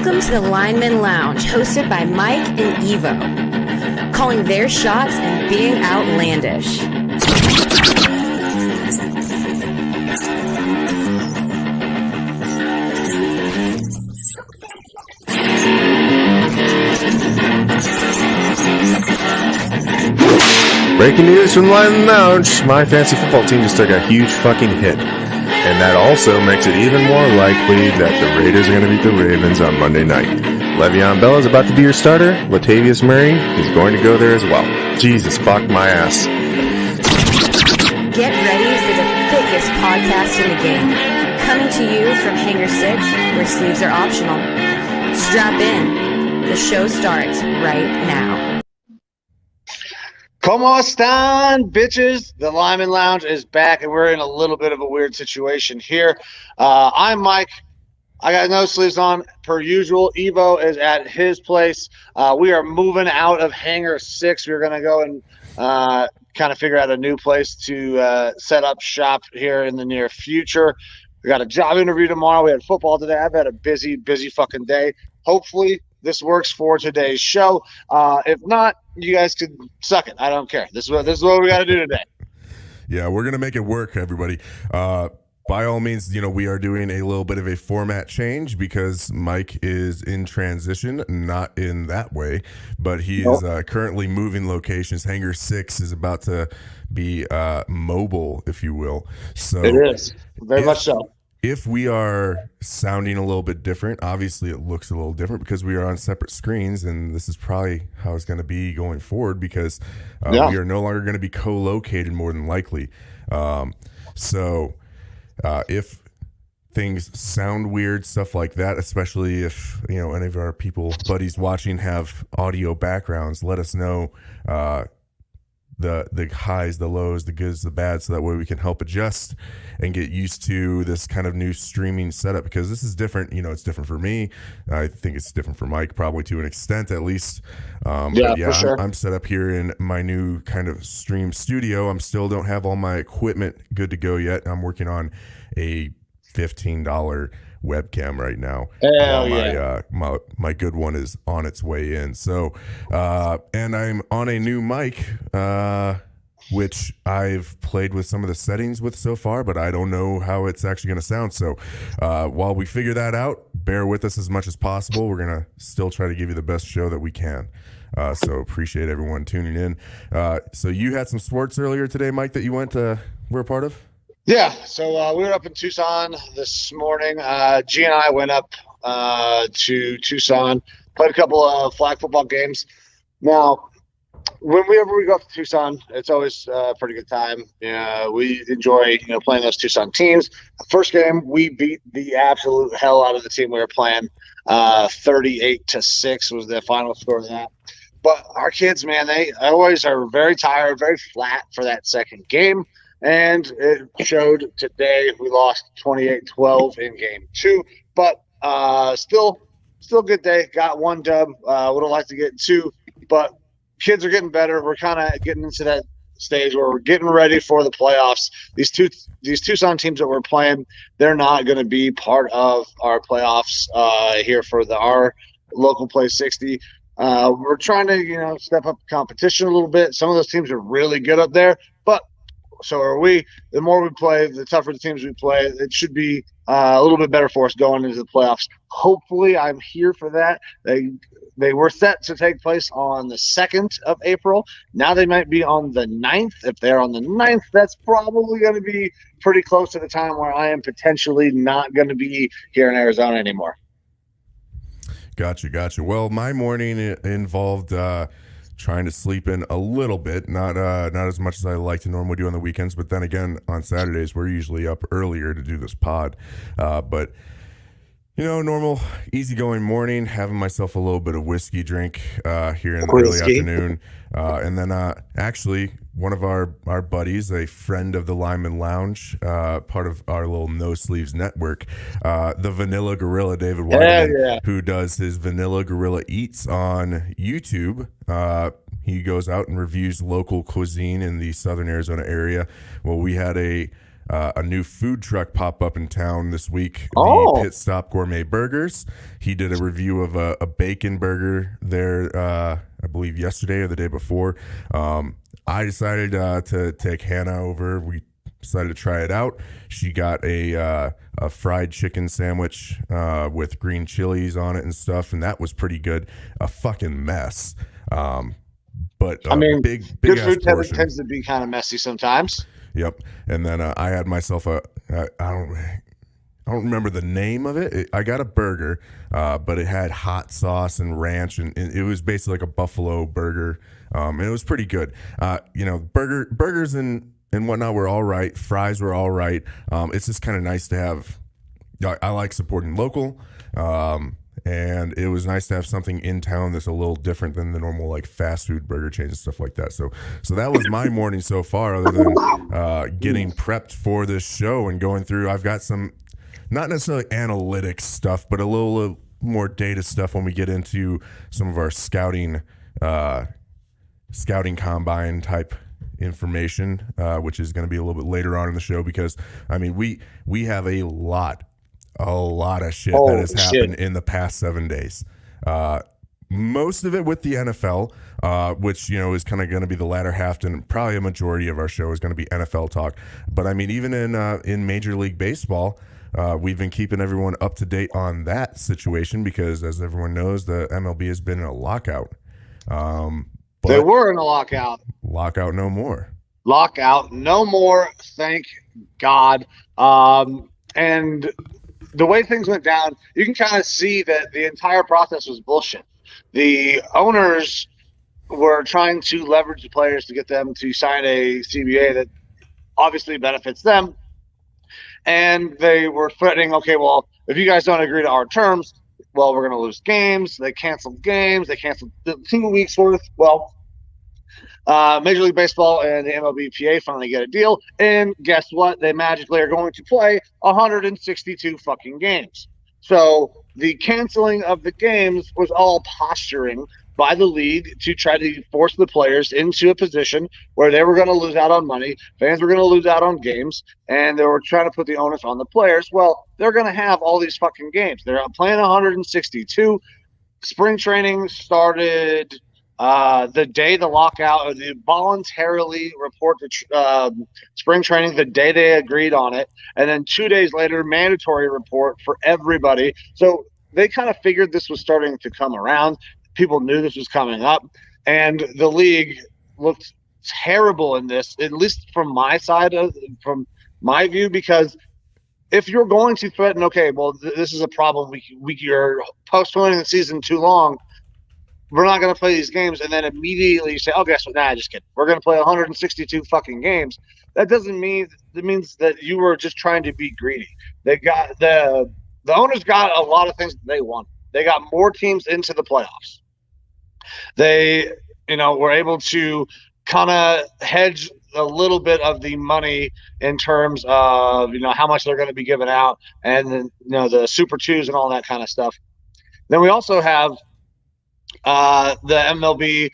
Welcome to the Lineman Lounge, hosted by Mike and Evo, calling their shots and being outlandish. Breaking news from the Lineman Lounge. My fantasy football team just took a huge fucking hit. And that also makes it even more likely that the Raiders are going to beat the Ravens on Monday night. Le'Veon Bell is about to be your starter. Latavius Murray is going to go there as well. Jesus, fuck my ass. Get ready for the thickest podcast in the game. Coming to you from Hangar 6, where sleeves are optional. Strap in. The show starts right now. Como están, bitches? The Lineman Lounge is back, and we're in a little bit of a weird situation here. I'm Mike. I got no sleeves on, per usual. Evo is at his place. We are moving out of Hangar 6. We're going to go and kind of figure out a new place to set up shop here in the near future. We got a job interview tomorrow. We had football today. I've had a busy fucking day. Hopefully this works for today's show. If not, you guys could suck it. I don't care. This is what we got to do today. Yeah, we're gonna make it work, everybody. By all means, we are doing a little bit of a format change because Mike is in transition, not in that way, but he is currently moving locations. Hangar 6 is about to be mobile, if you will. So it is very much so. If we are sounding a little bit different, obviously it looks a little different because we are on separate screens, and this is probably how it's going to be going forward because we are no longer going to be co-located more than likely. So if things sound weird, stuff like that, especially if any of our buddies watching have audio backgrounds, let us know the highs, the lows, the goods, the bads, so that way we can help adjust and get used to this kind of new streaming setup, because this is different. It's different for me. I think it's different for Mike, probably to an extent at least. For sure. I'm set up here in my new kind of stream studio. I'm still don't have all my equipment good to go yet. I'm working on a $15 webcam right now. Hell yeah. My good one is on its way in. So, and I'm on a new mic, which I've played with some of the settings with so far, but I don't know how it's actually going to sound. So, while we figure that out, bear with us as much as possible. We're going to still try to give you the best show that we can. So appreciate everyone tuning in. So you had some sports earlier today, Mike, that you were a part of? Yeah, so we were up in Tucson this morning. G and I went up to Tucson, played a couple of flag football games. Now, whenever we go up to Tucson, it's always a pretty good time. We enjoy playing those Tucson teams. The first game, we beat the absolute hell out of the team we were playing. 38-6 was the final score of that. But our kids, man, they always are very tired, very flat for that second game. And it showed today. We lost 28-12 in game 2, but still a good day. Got one dub. Would have liked to get 2, but kids are getting better. We're kind of getting into that stage where we're getting ready for the playoffs. These Tucson teams that we're playing, they're not going to be part of our playoffs here for our local play 60. We're trying to step up the competition a little bit. Some of those teams are really good up there, but so are we. The more we play, the tougher the teams we play. It should be a little bit better for us going into the playoffs. Hopefully, I'm here for that. They were set to take place on the 2nd of April. Now they might be on the 9th. If they're on the 9th, that's probably going to be pretty close to the time where I am potentially not going to be here in Arizona anymore. Gotcha. Well, my morning involved trying to sleep in a little bit, not as much as I like to normally do on the weekends, but then again on Saturdays we're usually up earlier to do this pod, but normal easygoing morning, having myself a little bit of whiskey drink here in the early afternoon, and then actually one of our buddies, a friend of the Lineman Lounge, part of our little No Sleeves network, the Vanilla Gorilla, David Wandel, who does his Vanilla Gorilla Eats on YouTube. He goes out and reviews local cuisine in the Southern Arizona area. Well, we had a a new food truck pop up in town this week. Oh. The Pit Stop Gourmet Burgers. He did a review of a bacon burger there, I believe yesterday or the day before. I decided to take Hannah over. We decided to try it out. She got a fried chicken sandwich with green chilies on it and stuff, and that was pretty good. A fucking mess. But I mean, big good ass food portion. tends to be kind of messy sometimes. Yep. And then I had myself I don't remember the name of it. I got a burger, but it had hot sauce and ranch, and it was basically like a buffalo burger. And it was pretty good. Burgers and whatnot were all right. Fries were all right. It's just kind of nice to have. I like supporting local. And it was nice to have something in town that's a little different than the normal like fast food burger chains and stuff like that. So that was my morning so far, other than getting prepped for this show and going through. I've got some, not necessarily analytics stuff, but a little more data stuff when we get into some of our scouting combine type information, which is going to be a little bit later on in the show, because I mean we have a lot of shit that has happened in the past 7 days. Most of it with the NFL, which, is kind of going to be the latter half, and probably a majority of our show is going to be NFL talk. But I mean, even in Major League Baseball, we've been keeping everyone up to date on that situation because, as everyone knows, the MLB has been in a lockout. They were in a lockout. Lockout no more. Lockout no more. Thank God. And the way things went down, you can kind of see that the entire process was bullshit. The owners were trying to leverage the players to get them to sign a CBA that obviously benefits them. And they were threatening, okay, well, if you guys don't agree to our terms, well, we're going to lose games. They canceled games. They canceled 2 weeks worth. Well, Major League Baseball and the MLBPA finally get a deal, and guess what? They magically are going to play 162 fucking games. So the canceling of the games was all posturing by the league to try to force the players into a position where they were going to lose out on money, fans were going to lose out on games, and they were trying to put the onus on the players. Well, they're going to have all these fucking games. They're playing 162. Spring training started the day the lockout, or they voluntarily report to spring training the day they agreed on it, and then 2 days later, mandatory report for everybody. So they kind of figured this was starting to come around. People knew this was coming up, and the league looked terrible in this, at least from my side, from my view, because if you're going to threaten, okay, well, this is a problem, you're postponing the season too long, we're not going to play these games, and then immediately you say, oh, guess what? Nah, just kidding. We're going to play 162 fucking games. That doesn't mean – it means that you were just trying to be greedy. They got the owners got a lot of things that they wanted. They got more teams into the playoffs. They, were able to kind of hedge a little bit of the money in terms of, how much they're going to be giving out, and then, the Super Twos and all that kind of stuff. Then we also have the MLB.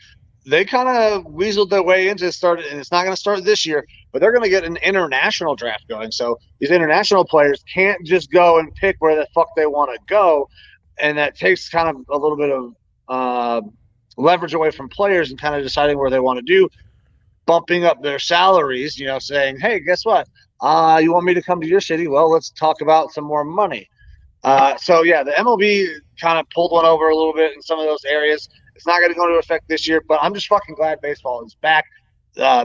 They kind of weaseled their way into it, and it's not going to start this year, but they're going to get an international draft going. So these international players can't just go and pick where the fuck they want to go, and that takes kind of a little bit of leverage away from players and kind of deciding where they want to do, bumping up their salaries, saying, hey, guess what? You want me to come to your city? Well, let's talk about some more money. So, yeah, the MLB kind of pulled one over a little bit in some of those areas. It's not going to go into effect this year, but I'm just fucking glad baseball is back.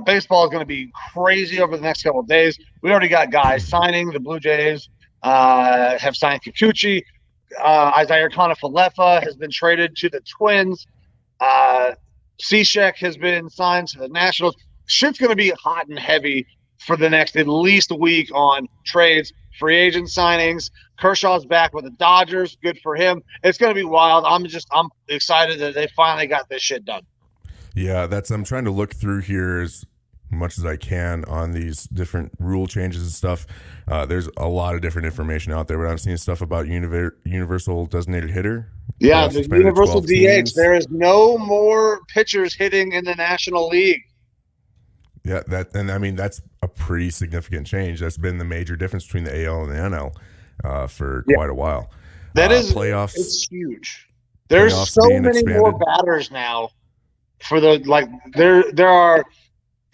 Baseball is going to be crazy over the next couple of days. We already got guys signing. The Blue Jays have signed Kikuchi. Isaiah Kiner-Falefa has been traded to the Twins. Cishek has been signed to the Nationals. Shit's going to be hot and heavy for the next at least a week on trades, free agent signings. Kershaw's back with the Dodgers. Good for him. It's going to be wild. I'm excited that they finally got this shit done. Yeah, I'm trying to look through here as much as I can on these different rule changes and stuff. There's a lot of different information out there, but I'm seeing stuff about universal designated hitter. Yeah, the universal DH. There is no more pitchers hitting in the National League. Yeah, that's a pretty significant change. That's been the major difference between the AL and the NL for quite a while. Playoffs. It's huge. There's so many expanded. more batters now. There are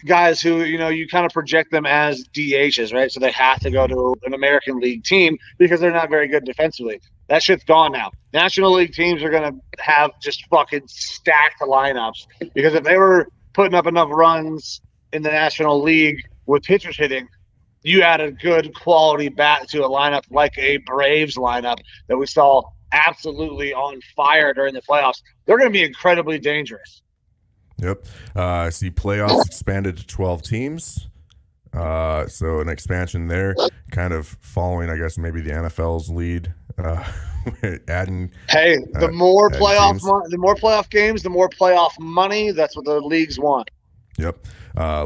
guys who you kind of project them as DHs, right? So they have to go to an American League team because they're not very good defensively. That shit's gone now. National League teams are going to have just fucking stacked lineups because if they were putting up enough runs in the National League with pitchers hitting, you add a good quality bat to a lineup like a Braves lineup that we saw absolutely on fire during the playoffs. They're going to be incredibly dangerous. Yep. I see playoffs expanded to 12 teams. So an expansion there, kind of following, I guess, maybe the NFL's lead. Adding. Hey, the more playoff games, the more playoff money. That's what the leagues want. Yep.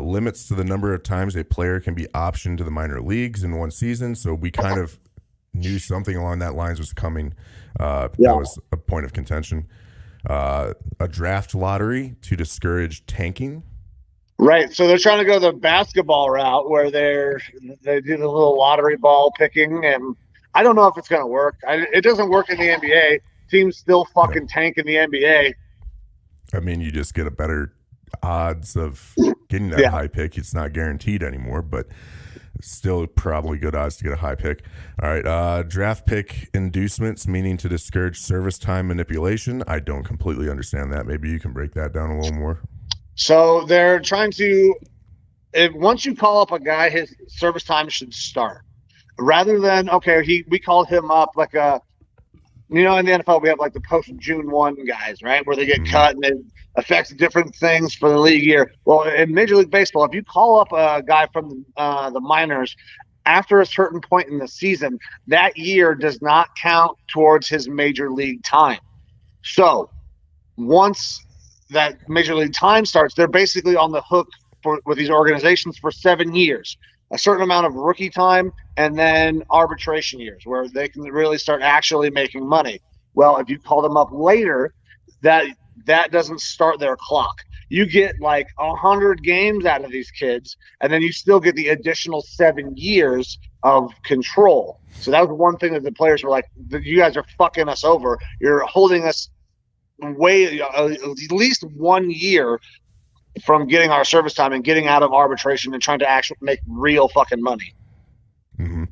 Limits to the number of times a player can be optioned to the minor leagues in one season. So we kind of knew something along that lines was coming. That was a point of contention. A draft lottery to discourage tanking. Right. So they're trying to go the basketball route where they do the little lottery ball picking, and I don't know if it's going to work. It doesn't work in the NBA. Teams still fucking tank in the NBA. I mean, you just get a better odds of getting that high pick. It's not guaranteed anymore, but still probably good odds to get a high pick. All right. Draft pick inducements, meaning to discourage service time manipulation. I don't completely understand that. Maybe you can break that down a little more. So they're trying to, once you call up a guy, his service time should start. Rather than, we called him up like in the NFL, we have like the post-June 1 guys, right, where they get cut and it affects different things for the league year. Well, in Major League Baseball, if you call up a guy from the minors after a certain point in the season, that year does not count towards his Major League time. So once that Major League time starts, they're basically on the hook with these organizations for 7 years. A certain amount of rookie time, and then arbitration years where they can really start actually making money. Well, if you call them up later, that doesn't start their clock. You get like 100 games out of these kids, and then you still get the additional 7 years of control. So that was one thing that the players were like, you guys are fucking us over. You're holding us at least 1 year from getting our service time and getting out of arbitration and trying to actually make real fucking money. Mm-hmm.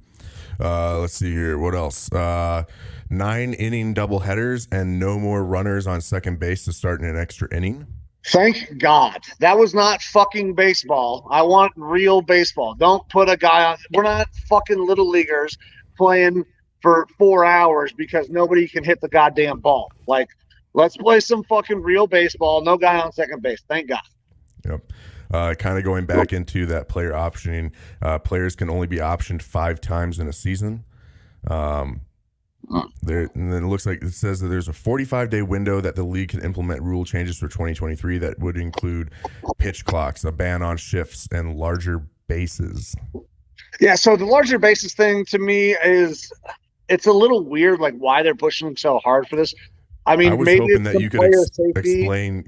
Let's see here. What else? 9-inning doubleheaders and no more runners on second base to start in an extra inning. Thank God. That was not fucking baseball. I want real baseball. Don't put a guy on. We're not fucking little leaguers playing for 4 hours because nobody can hit the goddamn ball. Like, let's play some fucking real baseball. No guy on second base. Thank God. Yep. Kind of going back into that player optioning, players can only be optioned 5 times in a season. And then it looks like it says that there's a 45-day window that the league can implement rule changes for 2023 that would include pitch clocks, a ban on shifts, and larger bases. Yeah, so the larger bases thing to me it's a little weird, like why they're pushing so hard for this. I mean, I was maybe hoping that you could explain.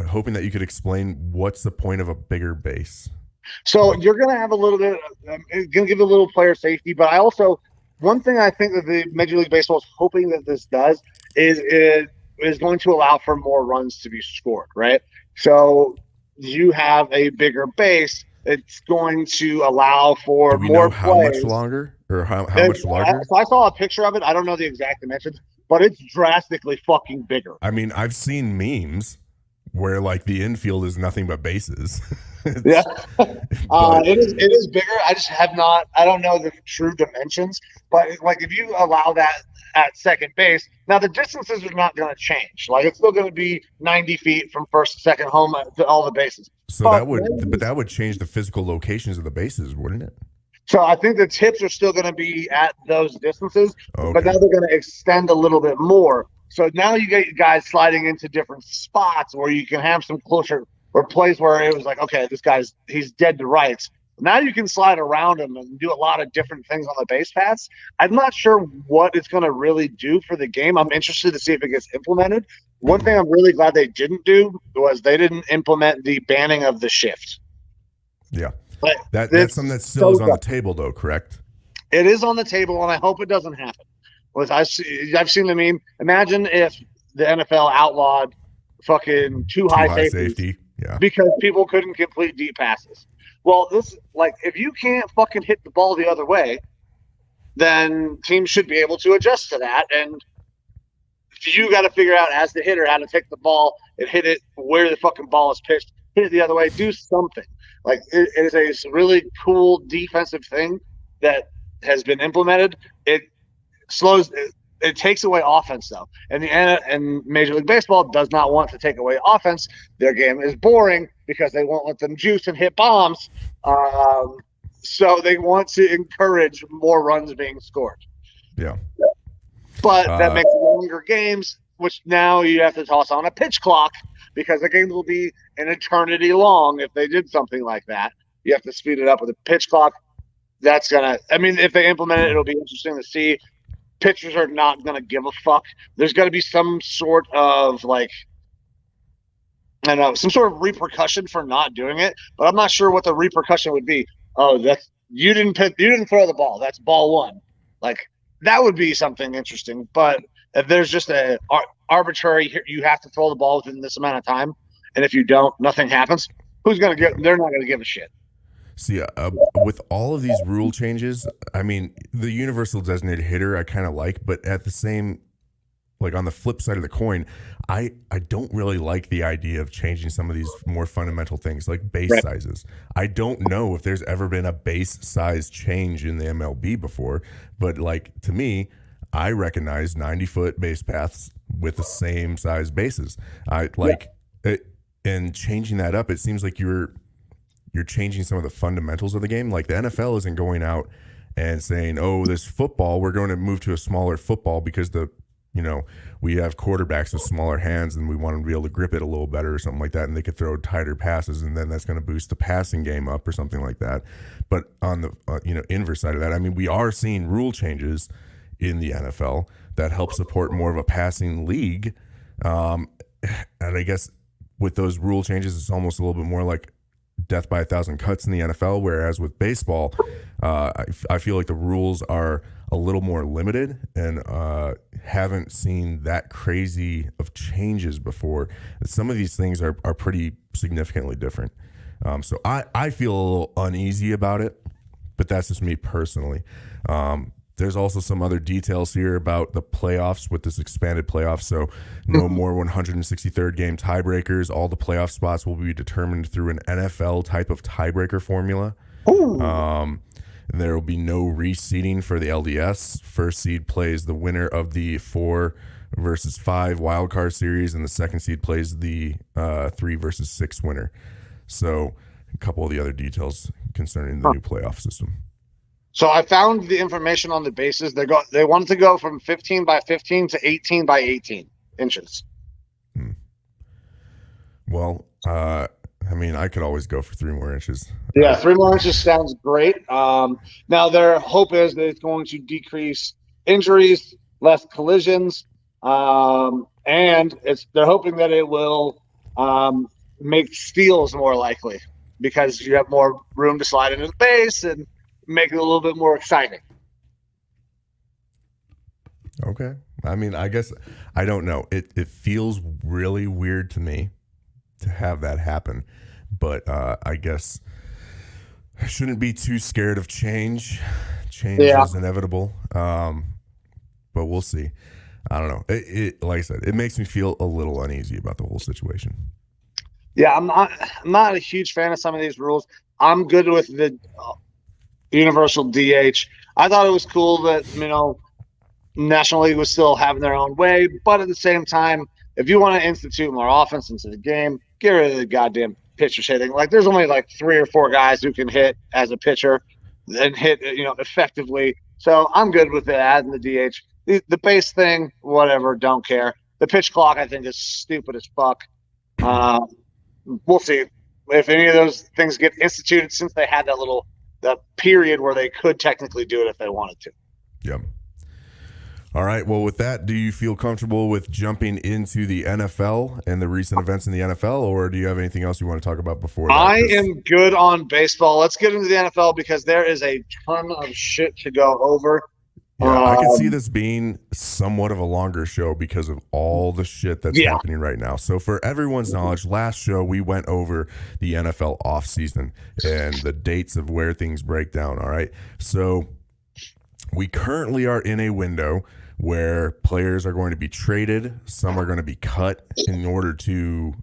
Hoping that you could explain what's the point of a bigger base. So you're going to have a little bit. Going to give a little player safety, but I also one thing I think that the Major League Baseball is hoping that this does is it is going to allow for more runs to be scored. Right. So you have a bigger base. It's going to allow for more how plays. much longer or how much larger? So I saw a picture of it. I don't know the exact dimensions, but it's drastically fucking bigger. I mean, I've seen memes where like the infield is nothing but bases. Yeah, it is bigger. I just have not. I don't know the true dimensions, but like if you allow that at second base, now the distances are not going to change. Like it's still going to be 90 feet from first to second home to all the bases. So that would change the physical locations of the bases, wouldn't it? So I think the tips are still going to be at those distances, okay. But now they're going to extend a little bit more. So now you get guys sliding into different spots where you can have some closer or plays where it was like, okay, he's dead to rights. Now you can slide around him and do a lot of different things on the base paths. I'm not sure what it's going to really do for the game. I'm interested to see if it gets implemented. One thing I'm really glad they didn't do was they didn't implement the banning of the shift. Yeah. But That's something that still is on the table, though, correct? It is on the table, and I hope it doesn't happen. I've seen the meme. Imagine if the NFL outlawed fucking too high safety. Yeah. Because people couldn't complete deep passes. Well, if you can't fucking hit the ball the other way, then teams should be able to adjust to that. And you got to figure out as the hitter how to take the ball and hit it where the fucking ball is pitched, hit it the other way, do something. Like it is a really cool defensive thing that has been implemented. It takes away offense though, and Major League Baseball does not want to take away offense. Their game is boring because they won't let them juice and hit bombs. So they want to encourage more runs being scored. Yeah. But that makes longer games, which now you have to toss on a pitch clock because the games will be an eternity long if they did something like that. You have to speed it up with a pitch clock. If they implement it, it'll be interesting to see. Pitchers are not going to give a fuck. There's got to be some sort of some sort of repercussion for not doing it, but I'm not sure what the repercussion would be. Oh, you didn't throw the ball. That's ball one. That would be something interesting. But if there's just a arbitrary, you have to throw the ball within this amount of time, and if you don't, nothing happens. They're not going to give a shit. See, with all of these rule changes, I mean, the universal designated hitter I kind of like, but at the same, on the flip side of the coin, I don't really like the idea of changing some of these more fundamental things like base sizes. I don't know if there's ever been a base size change in the MLB before, but to me, I recognize 90-foot base paths with the same size bases. And changing that up, it seems like you're changing some of the fundamentals of the game. Like the NFL isn't going out and saying, oh, this football, we're going to move to a smaller football because we have quarterbacks with smaller hands and we want them to be able to grip it a little better or something like that. And they could throw tighter passes and then that's going to boost the passing game up or something like that. But on the, inverse side of that, I mean, we are seeing rule changes in the NFL that help support more of a passing league. And I guess with those rule changes, it's almost a little bit more like death by 1,000 cuts in the NFL, whereas with baseball, I feel like the rules are a little more limited and haven't seen that crazy of changes before. Some of these things are pretty significantly different. So I feel a little uneasy about it, but that's just me personally. There's also some other details here about the playoffs with this expanded playoffs. So no more 163rd game tiebreakers. All the playoff spots will be determined through an NFL type of tiebreaker formula. There will be no reseeding for the LDS. First seed plays the winner of the 4 versus 5 wildcard series, and the second seed plays the 3 versus 6 winner. So a couple of the other details concerning the new playoff system. So I found the information on the bases. They wanted to go from 15 by 15 to 18 by 18 inches. Well, I mean, I could always go for 3 more inches. Yeah, 3 more inches sounds great. Now their hope is that it's going to decrease injuries, less collisions, and they're hoping that it will make steals more likely because you have more room to slide into the base and make it a little bit more exciting. Okay. I mean, I guess I don't know. It feels really weird to me to have that happen, but I guess I shouldn't be too scared of change. Change is inevitable, but we'll see. I don't know. It like I said, it makes me feel a little uneasy about the whole situation. Yeah, I'm not a huge fan of some of these rules. I'm good with the universal DH. I thought it was cool that National League was still having their own way, but at the same time, if you want to institute more offense into the game, get rid of the goddamn pitchers hitting. There's only 3 or 4 guys who can hit as a pitcher and hit effectively. So I'm good with it adding the DH. The base thing, whatever, don't care. The pitch clock I think is stupid as fuck. We'll see if any of those things get instituted since they had that period where they could technically do it if they wanted to. Yep. All right. Well, with that, do you feel comfortable with jumping into the NFL and the recent events in the NFL, or do you have anything else you want to talk about before that? I am good on baseball. Let's get into the NFL because there is a ton of shit to go over. Yeah, I can see this being somewhat of a longer show because of all the shit that's happening right now. So for everyone's knowledge, last show we went over the NFL offseason and the dates of where things break down, all right? So we currently are in a window where players are going to be traded. Some are going to be cut in order to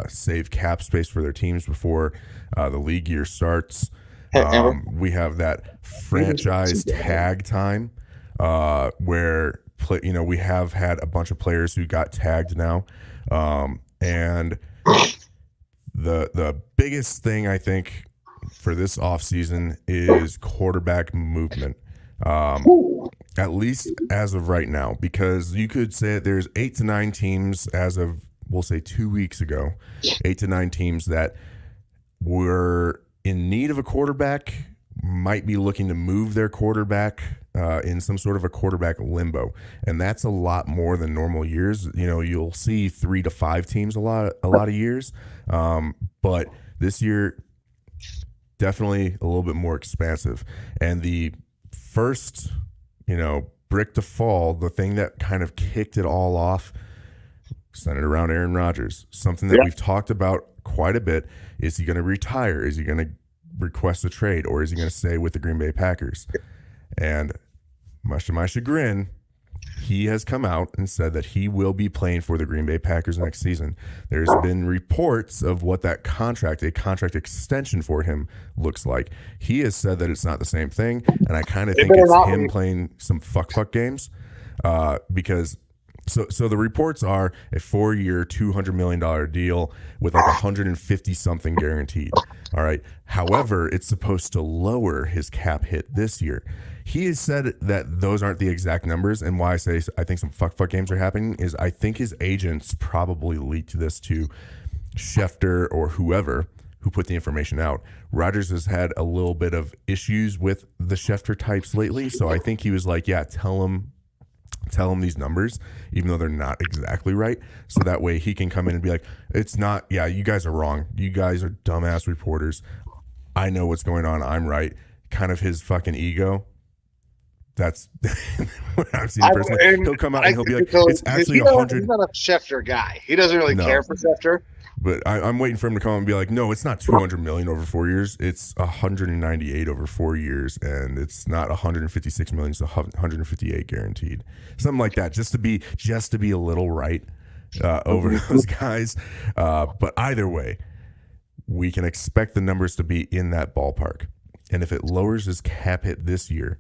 save cap space for their teams before the league year starts. We have that franchise tag time where we have had a bunch of players who got tagged now. And the biggest thing I think for this offseason is quarterback movement. At least as of right now, because you could say that there's 8 to 9 teams as of, we'll say 2 weeks ago, 8 to 9 teams that were in need of a quarterback, might be looking to move their quarterback in some sort of a quarterback limbo. And that's a lot more than normal years. You'll see 3 to 5 teams a lot of years. But this year, definitely a little bit more expansive. And the first, brick to fall, the thing that kind of kicked it all off, centered around Aaron Rodgers. Something that we've talked about quite a bit. Is he going to retire? Is he going to request a trade? Or is he going to stay with the Green Bay Packers? And much to my chagrin, he has come out and said that he will be playing for the Green Bay Packers next season. There's been reports of what that contract extension for him looks like. He has said that it's not the same thing, and I kind of think it's him playing some fuck games because so the reports are a 4-year, $200 million deal with like 150 something guaranteed. All right. However, it's supposed to lower his cap hit this year. He has said that those aren't the exact numbers, and why I say I think some fuck games are happening is I think his agents probably leaked this to Schefter or whoever who put the information out. Rodgers has had a little bit of issues with the Schefter types lately, so I think he was like, yeah, tell him these numbers, even though they're not exactly right, so that way he can come in and be like, it's not, yeah, you guys are wrong. You guys are dumbass reporters. I know what's going on. I'm right. Kind of his fucking ego. That's what I've seen personally. He'll come out and he'll be like, it's actually 100. He's not a Schefter guy. He doesn't really care for Schefter. But I'm waiting for him to come and be like, no, it's not 200 million over 4 years. It's 198 over 4 years, and it's not 156 million. It's 158 guaranteed, something like that. Just to be a little right over those guys. But either way, we can expect the numbers to be in that ballpark. And if it lowers his cap hit this year,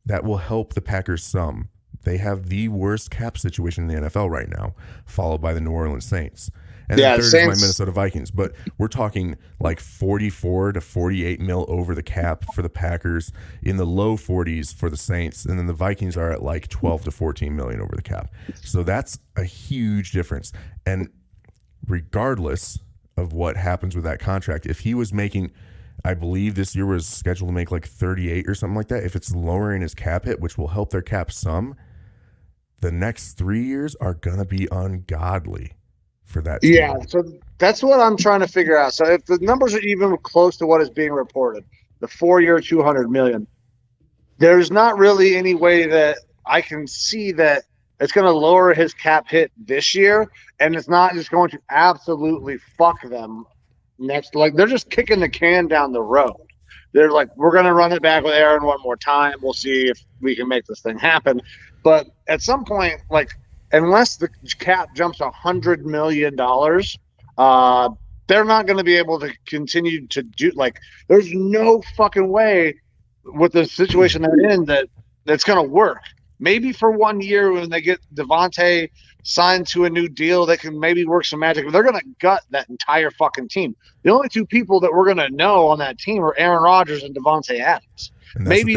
that will help the Packers some. They have the worst cap situation in the NFL right now, followed by the New Orleans Saints. And then third is my Minnesota Vikings. But we're talking like 44 to 48 mil over the cap for the Packers, in the low 40s for the Saints, and then the Vikings are at like 12 to 14 million over the cap. So that's a huge difference. And regardless of what happens with that contract, if he was making, I believe this year was scheduled to make like 38 or something like that, if it's lowering his cap hit, which will help their cap some, the next 3 years are going to be ungodly for that team. Yeah, so that's what I'm trying to figure out. So if the numbers are even close to what is being reported, the 4-year, $200 million, there's not really any way that I can see that it's going to lower his cap hit this year, and it's not just going to absolutely fuck them next. Like, they're just kicking the can down the road. They're like, we're going to run it back with Aaron one more time. We'll see if we can make this thing happen. But at some point, like, unless the cap jumps $100 million, they're not going to be able to continue to do, like, there's no fucking way with the situation they're in that's going to work. Maybe for 1 year when they get Devontae signed to a new deal, they can maybe work some magic, but they're going to gut that entire fucking team. The only two people that we're going to know on that team are Aaron Rodgers and Devontae Adams. And maybe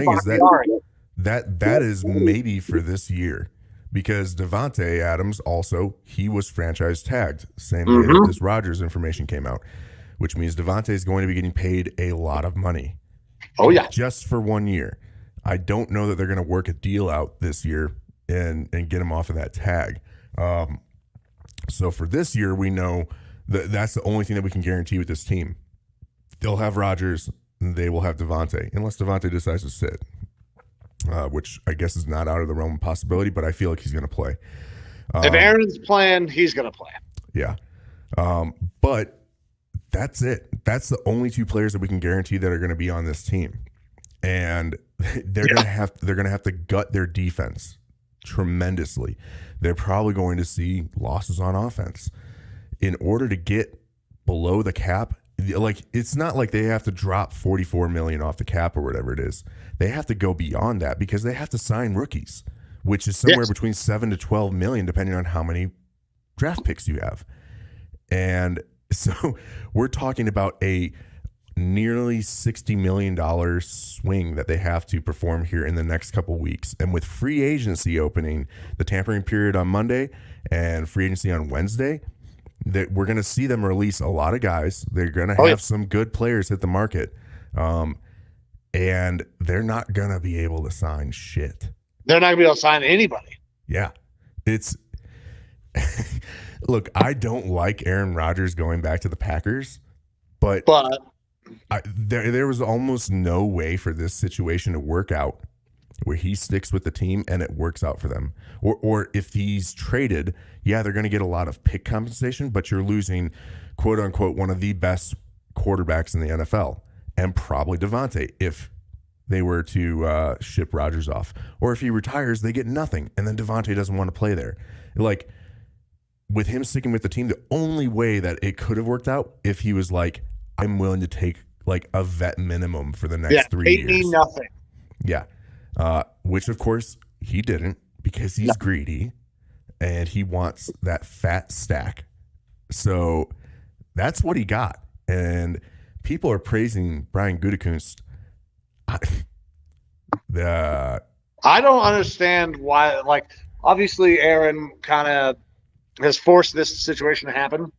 that is maybe for this year. Because Devontae Adams also, he was franchise tagged, same day that this Rodgers information came out, which means Devontae is going to be getting paid a lot of money. Oh, yeah. Just for 1 year. I don't know that they're going to work a deal out this year and get him off of that tag. So for this year, we know that that's the only thing that we can guarantee with this team. They'll have Rodgers, and they will have Devontae, unless Devontae decides to sit, which I guess is not out of the realm of possibility, but I feel like he's going to play. If Aaron's playing, he's going to play. Yeah. But that's it. That's the only two players that we can guarantee that are going to be on this team. And they're going to have to gut their defense tremendously. They're probably going to see losses on offense in order to get below the cap. Like, it's not like they have to drop $44 million off the cap or whatever it is. They have to go beyond that because they have to sign rookies, which is somewhere between $7 to $12 million, depending on how many draft picks you have. And so we're talking about a nearly $60 million swing that they have to perform here in the next couple of weeks. And with free agency opening, the tampering period on Monday and free agency on Wednesday, that we're going to see them release a lot of guys. They're going to have some good players hit the market. And they're not going to be able to sign shit. They're not going to be able to sign anybody. Yeah. It's look, I don't like Aaron Rodgers going back to the Packers, but there was almost no way for this situation to work out where he sticks with the team and it works out for them. Or if he's traded, yeah, they're going to get a lot of pick compensation, but you're losing, quote unquote, one of the best quarterbacks in the NFL, and probably Devontae if they were to ship Rodgers off. Or if he retires, they get nothing, and then Devontae doesn't want to play there. Like, with him sticking with the team, the only way that it could have worked out if he was like, I'm willing to take like a vet minimum for the next 3 years. Pay me nothing. Yeah. Which, of course, he didn't because he's greedy and he wants that fat stack. So that's what he got. And people are praising Brian Gutekunst. I don't understand why. Like, obviously, Aaron kind of has forced this situation to happen.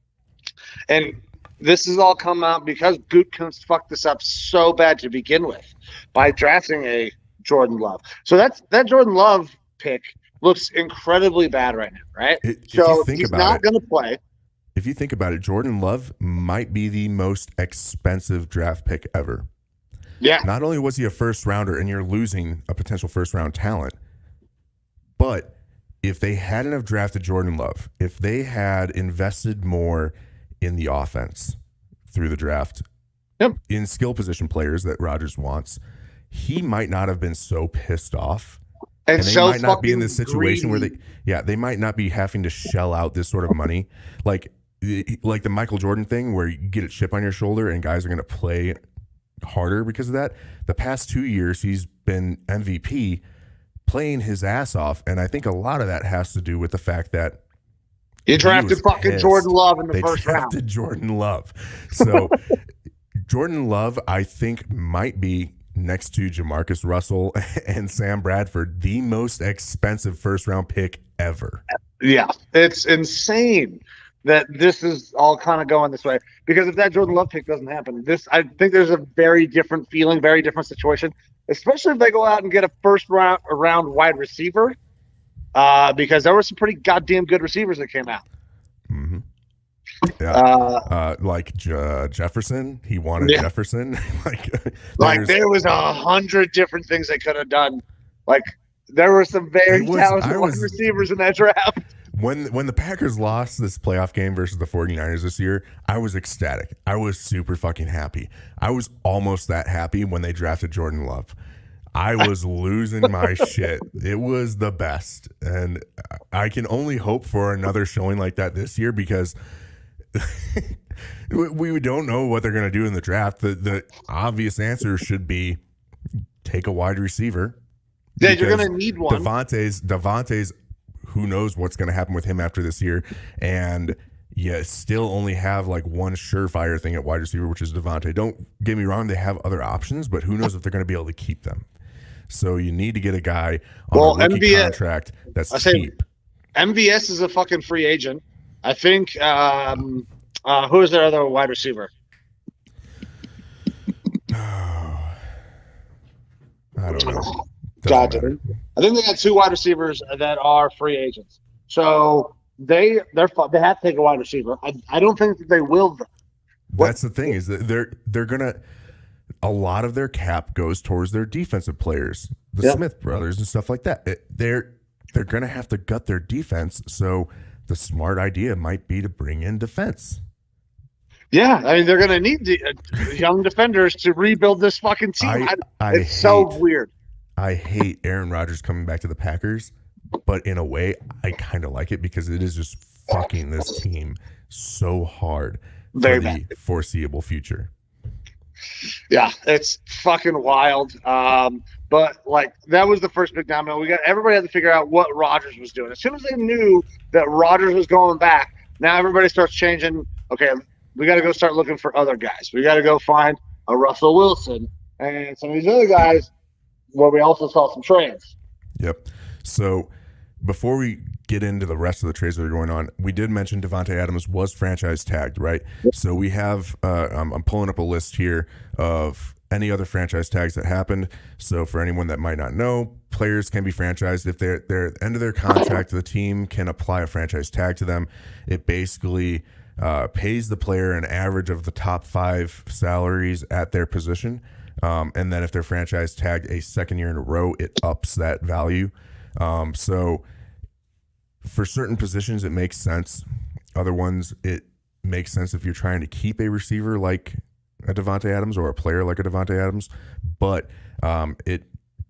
And this has all come out because Gutekunst fucked this up so bad to begin with by drafting a Jordan Love. So that Jordan Love pick looks incredibly bad right now, right? So he's not going to play. If you think about it, Jordan Love might be the most expensive draft pick ever. Yeah. Not only was he a first rounder and you're losing a potential first round talent, but if they hadn't have drafted Jordan Love, if they had invested more in the offense through the draft, in skill position players that Rodgers wants, he might not have been so pissed off. And they might not be in this situation where they might not be having to shell out this sort of money. Like the Michael Jordan thing where you get a chip on your shoulder and guys are going to play harder because of that. The past 2 years, he's been MVP playing his ass off. And I think a lot of that has to do with the fact that you drafted fucking pissed. Jordan Love in the first round. They drafted Jordan Love. So Jordan Love, I think, might be next to Jamarcus Russell and Sam Bradford, the most expensive first-round pick ever. Yeah, it's insane that this is all kind of going this way. Because if that Jordan Love pick doesn't happen, I think there's a very different feeling, very different situation, especially if they go out and get a first-round wide receiver, because there were some pretty goddamn good receivers that came out. Mm-hmm. Yeah, like Jefferson. He wanted Jefferson. like there was 100 different things they could have done. Like there were some very talented wide receivers in that draft. When the Packers lost this playoff game versus the 49ers this year, I was ecstatic. I was super fucking happy. I was almost that happy when they drafted Jordan Love. I was losing my shit. It was the best. And I can only hope for another showing like that this year because we don't know what they're going to do in the draft. The obvious answer should be take a wide receiver. Yeah, you're going to need one. Devontae's, who knows what's going to happen with him after this year. And you still only have like one surefire thing at wide receiver, which is Devontae. Don't get me wrong. They have other options, but who knows if they're going to be able to keep them. So you need to get a guy on a rookie contract that's cheap. MVS is a fucking free agent. I think who is their other wide receiver? I don't know. Gotcha. I think they got 2 wide receivers that are free agents. So they have to take a wide receiver. I don't think that they will. That's the thing, is that they're gonna. A lot of their cap goes towards their defensive players, the Smith brothers and stuff like that. They're gonna have to gut their defense. So the smart idea might be to bring in defense. Yeah, I mean they're gonna need young defenders to rebuild this fucking team. It's so weird. I hate Aaron Rodgers coming back to the Packers, but in a way, I kind of like it because it is just fucking this team so hard for the foreseeable future. Yeah, it's fucking wild. But like that was the first big domino. Everybody had to figure out what Rodgers was doing. As soon as they knew that Rodgers was going back, now everybody starts changing. Okay, we got to go start looking for other guys. We got to go find a Russell Wilson and some of these other guys where we also saw some trades. Yep. So before we get into the rest of the trades that are going on, we did mention Davante Adams was franchise tagged, right? Yep. So we have, I'm pulling up a list here of any other franchise tags that happened. So for anyone that might not know, players can be franchised. If they're at the end of their contract, the team can apply a franchise tag to them. It basically pays the player an average of the top 5 salaries at their position. And then if they're franchise tagged a second year in a row, it ups that value. So for certain positions, it makes sense. Other ones, it makes sense if you're trying to keep a receiver like a Davante Adams or a player like a Davante Adams. But it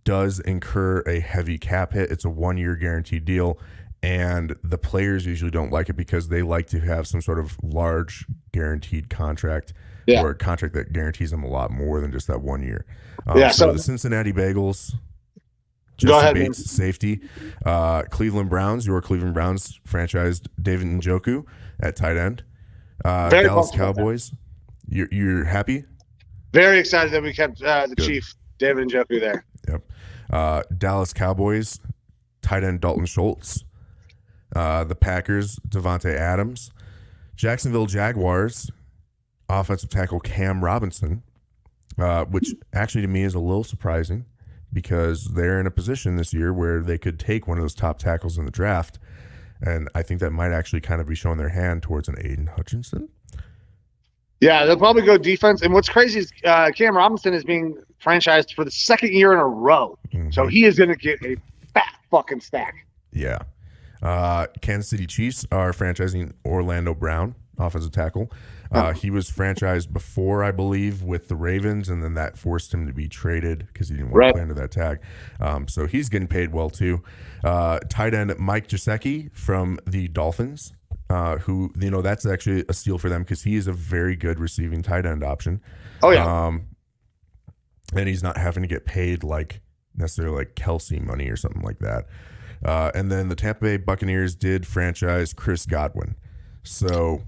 does incur a heavy cap hit. It's a 1-year guaranteed deal. And the players usually don't like it because they like to have some sort of large guaranteed contract. Yeah. Or a contract that guarantees them a lot more than just that 1 year. So the Cincinnati Bengals, Jesse Bates, safety. Cleveland Browns, your Cleveland Browns franchised David Njoku at tight end. Dallas Cowboys, you're happy? Very excited that we kept the Chief, David Njoku there. Yep. Dallas Cowboys, tight end Dalton Schultz. The Packers, Davante Adams. Jacksonville Jaguars, offensive tackle Cam Robinson, which actually to me is a little surprising because they're in a position this year where they could take one of those top tackles in the draft. And I think that might actually kind of be showing their hand towards an Aiden Hutchinson. Yeah, they'll probably go defense. And what's crazy is Cam Robinson is being franchised for the second year in a row. Mm-hmm. So he is going to get a fat fucking stack. Yeah. Kansas City Chiefs are franchising Orlando Brown, offensive tackle. He was franchised before, I believe, with the Ravens, and then that forced him to be traded because he didn't want to play under that tag. So he's getting paid well, too. Tight end Mike Goseki from the Dolphins, who, that's actually a steal for them because he is a very good receiving tight end option. Oh, yeah. And he's not having to get paid necessarily like Kelsey money or something like that. And then the Tampa Bay Buccaneers did franchise Chris Godwin. So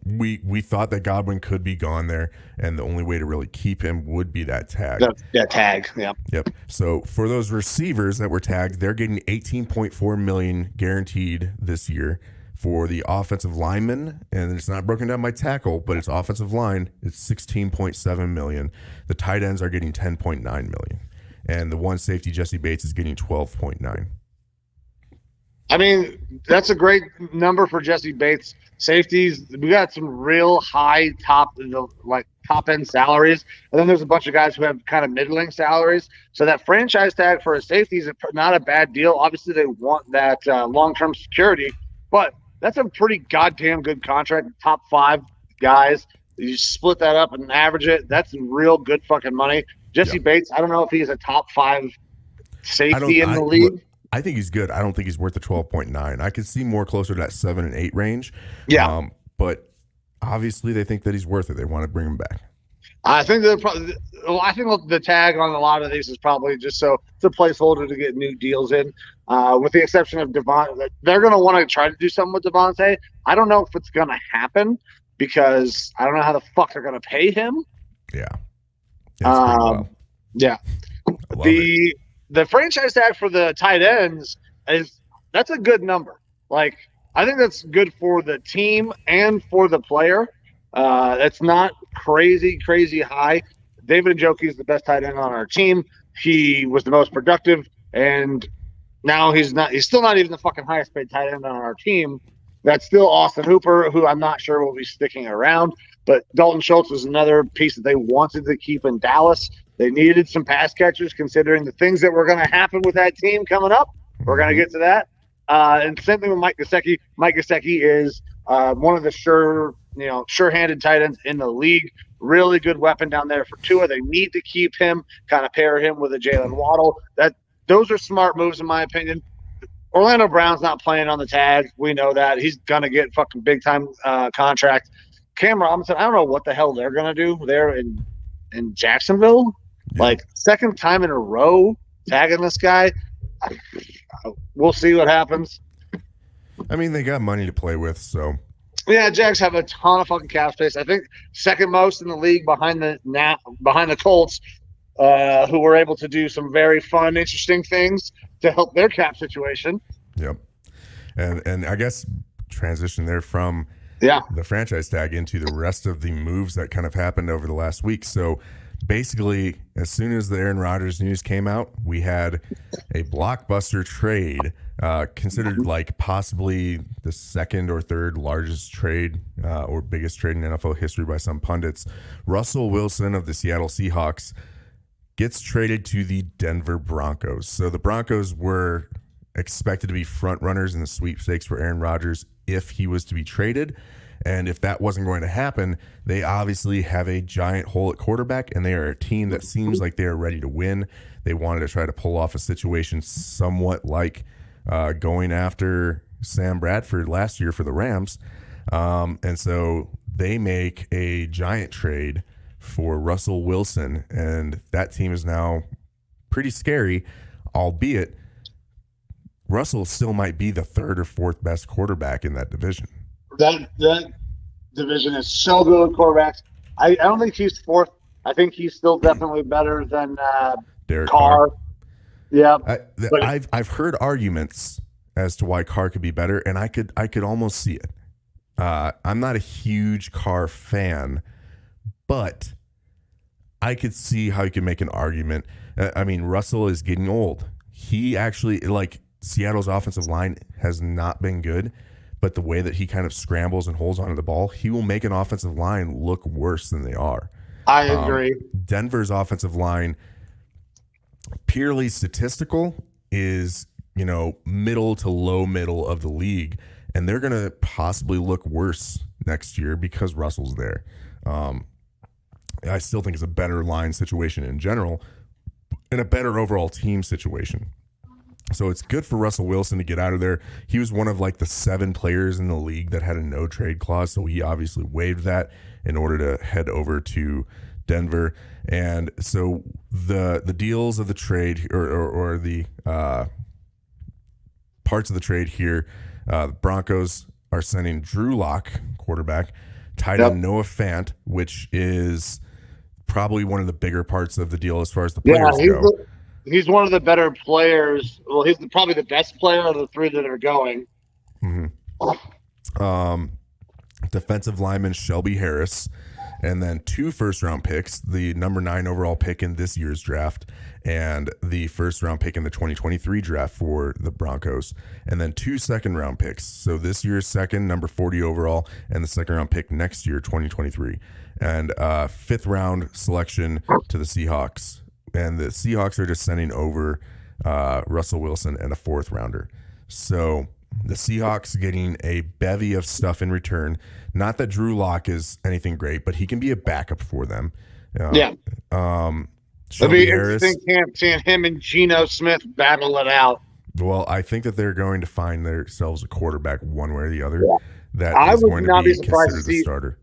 we thought that Godwin could be gone there, and the only way to really keep him would be that tag. That tag, yeah. Yep. So for those receivers that were tagged, they're getting $18.4 million guaranteed this year. For the offensive lineman, and it's not broken down by tackle, but it's offensive line, it's $16.7 million. The tight ends are getting $10.9 million. And the one safety, Jesse Bates, is getting $12.9. I mean, that's a great number for Jesse Bates. Safeties, we got some real high top end salaries, and then there's a bunch of guys who have kind of middling salaries. So that franchise tag for a safety is not a bad deal. Obviously, they want that long-term security, but that's a pretty goddamn good contract. Top 5 guys, you split that up and average it. That's real good fucking money. Jesse Bates, I don't know if he's a top 5 safety in the league. I think he's good. I don't think he's worth the 12.9. I could see more closer to that 7 and 8 range. Yeah. But obviously they think that he's worth it. They want to bring him back. I think the tag on a lot of these is probably just so it's a placeholder to get new deals in. With the exception of Devontae, they're going to want to try to do something with Devontae. I don't know if it's going to happen because I don't know how the fuck they're going to pay him. Yeah. Yeah. The franchise tag for the tight ends that's a good number. I think that's good for the team and for the player. That's not crazy high. David Njoku is the best tight end on our team. he was the most productive, and now he's still not even the fucking highest paid tight end on our team. That's still Austin Hooper, who I'm not sure will be sticking around. But Dalton Schultz was another piece that they wanted to keep in Dallas. They needed some pass catchers, considering the things that were going to happen with that team coming up. We're going to get to that. And same thing with Mike Goseki. Mike Goseki is one of the sure-handed tight ends in the league. Really good weapon down there for Tua. They need to keep him, kind of pair him with a Jalen Waddle. Those are smart moves, in my opinion. Orlando Brown's not playing on the tag. We know that. He's going to get fucking big-time contract. Cam Robinson, I don't know what the hell they're going to do there in Jacksonville. Yeah. Like, second time in a row tagging this guy. We'll see what happens. I mean, they got money to play with, so. Yeah, Jags have a ton of fucking cap space. I think second most in the league behind the Colts, who were able to do some very fun, interesting things to help their cap situation. Yep. And I guess transition there from the franchise tag into the rest of the moves that kind of happened over the last week. So basically, as soon as the Aaron Rodgers news came out, we had a blockbuster trade, considered like possibly the second or third largest trade or biggest trade in NFL history by some pundits. Russell Wilson of the Seattle Seahawks gets traded to the Denver Broncos. So the Broncos were expected to be front runners in the sweepstakes for Aaron Rodgers if he was to be traded. And if that wasn't going to happen, they obviously have a giant hole at quarterback, and they are a team that seems like they are ready to win. They wanted to try to pull off a situation somewhat like going after Sam Bradford last year for the Rams. And so they make a giant trade for Russell Wilson, and that team is now pretty scary, albeit Russell still might be the third or fourth best quarterback in that division. That division is so good with quarterbacks. I don't think he's fourth. I think he's still definitely better than Derek Carr. Yeah, I've heard arguments as to why Carr could be better, and I could almost see it. I'm not a huge Carr fan, but I could see how you could make an argument. I mean, Russell is getting old. He actually, like, Seattle's offensive line has not been good, but the way that he kind of scrambles and holds onto the ball, he will make an offensive line look worse than they are. I agree. Denver's offensive line, purely statistical, is, middle to low middle of the league, and they're going to possibly look worse next year because Russell's there. I still think it's a better line situation in general and a better overall team situation. So it's good for Russell Wilson to get out of there. He was one of like the 7 players in the league that had a no trade clause, so he obviously waived that in order to head over to Denver. And so the deals of the trade or the parts of the trade here, the Broncos are sending Drew Lock, quarterback, tight end Noah Fant, which is probably one of the bigger parts of the deal as far as the players go. He's one of the better players. Well, he's probably the best player of the 3 that are going. Mm-hmm. Defensive lineman Shelby Harris, and then 2 first-round picks, the number 9 overall pick in this year's draft and the first-round pick in the 2023 draft for the Broncos, and then 2 second-round picks. So this year's second, number 40 overall, and the second-round pick next year, 2023, and 5th-round selection to the Seahawks. And the Seahawks are just sending over Russell Wilson and a 4th rounder. So the Seahawks getting a bevy of stuff in return. Not that Drew Lock is anything great, but he can be a backup for them. It'll be interesting seeing him and Geno Smith battle it out. Well, I think that they're going to find themselves a quarterback one way or the other. That I is would going not to be be surprised considered to see the starter.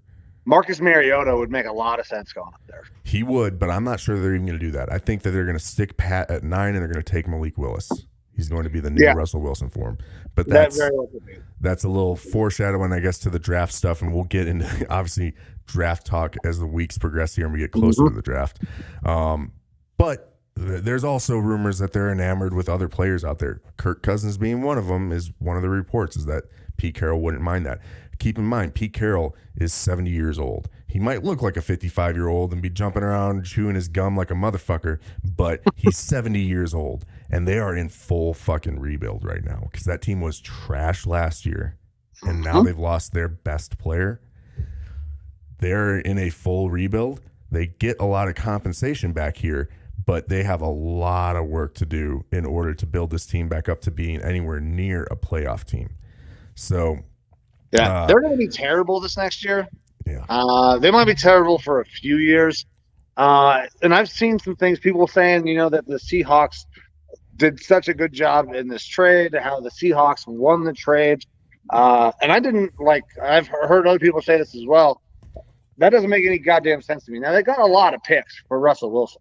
Marcus Mariota would make a lot of sense going up there. He would, but I'm not sure they're even going to do that. I think that they're going to stick Pat at 9 and they're going to take Malik Willis. He's going to be the new Russell Wilson for him. But that's a little foreshadowing, I guess, to the draft stuff, and we'll get into, obviously, draft talk as the weeks progress here and we get closer to the draft. But there's also rumors that they're enamored with other players out there. Kirk Cousins being one of them is one of the reports, is that Pete Carroll wouldn't mind that. Keep in mind, Pete Carroll is 70 years old. He might look like a 55-year-old and be jumping around chewing his gum like a motherfucker, but he's 70 years old, and they are in full fucking rebuild right now because that team was trash last year, and now they've lost their best player. They're in a full rebuild. They get a lot of compensation back here, but they have a lot of work to do in order to build this team back up to being anywhere near a playoff team. So, yeah, they're going to be terrible this next year. Yeah, they might be terrible for a few years. And I've seen some things, people saying, that the Seahawks did such a good job in this trade, how the Seahawks won the trade. And I've heard other people say this as well. That doesn't make any goddamn sense to me. Now, they got a lot of picks for Russell Wilson,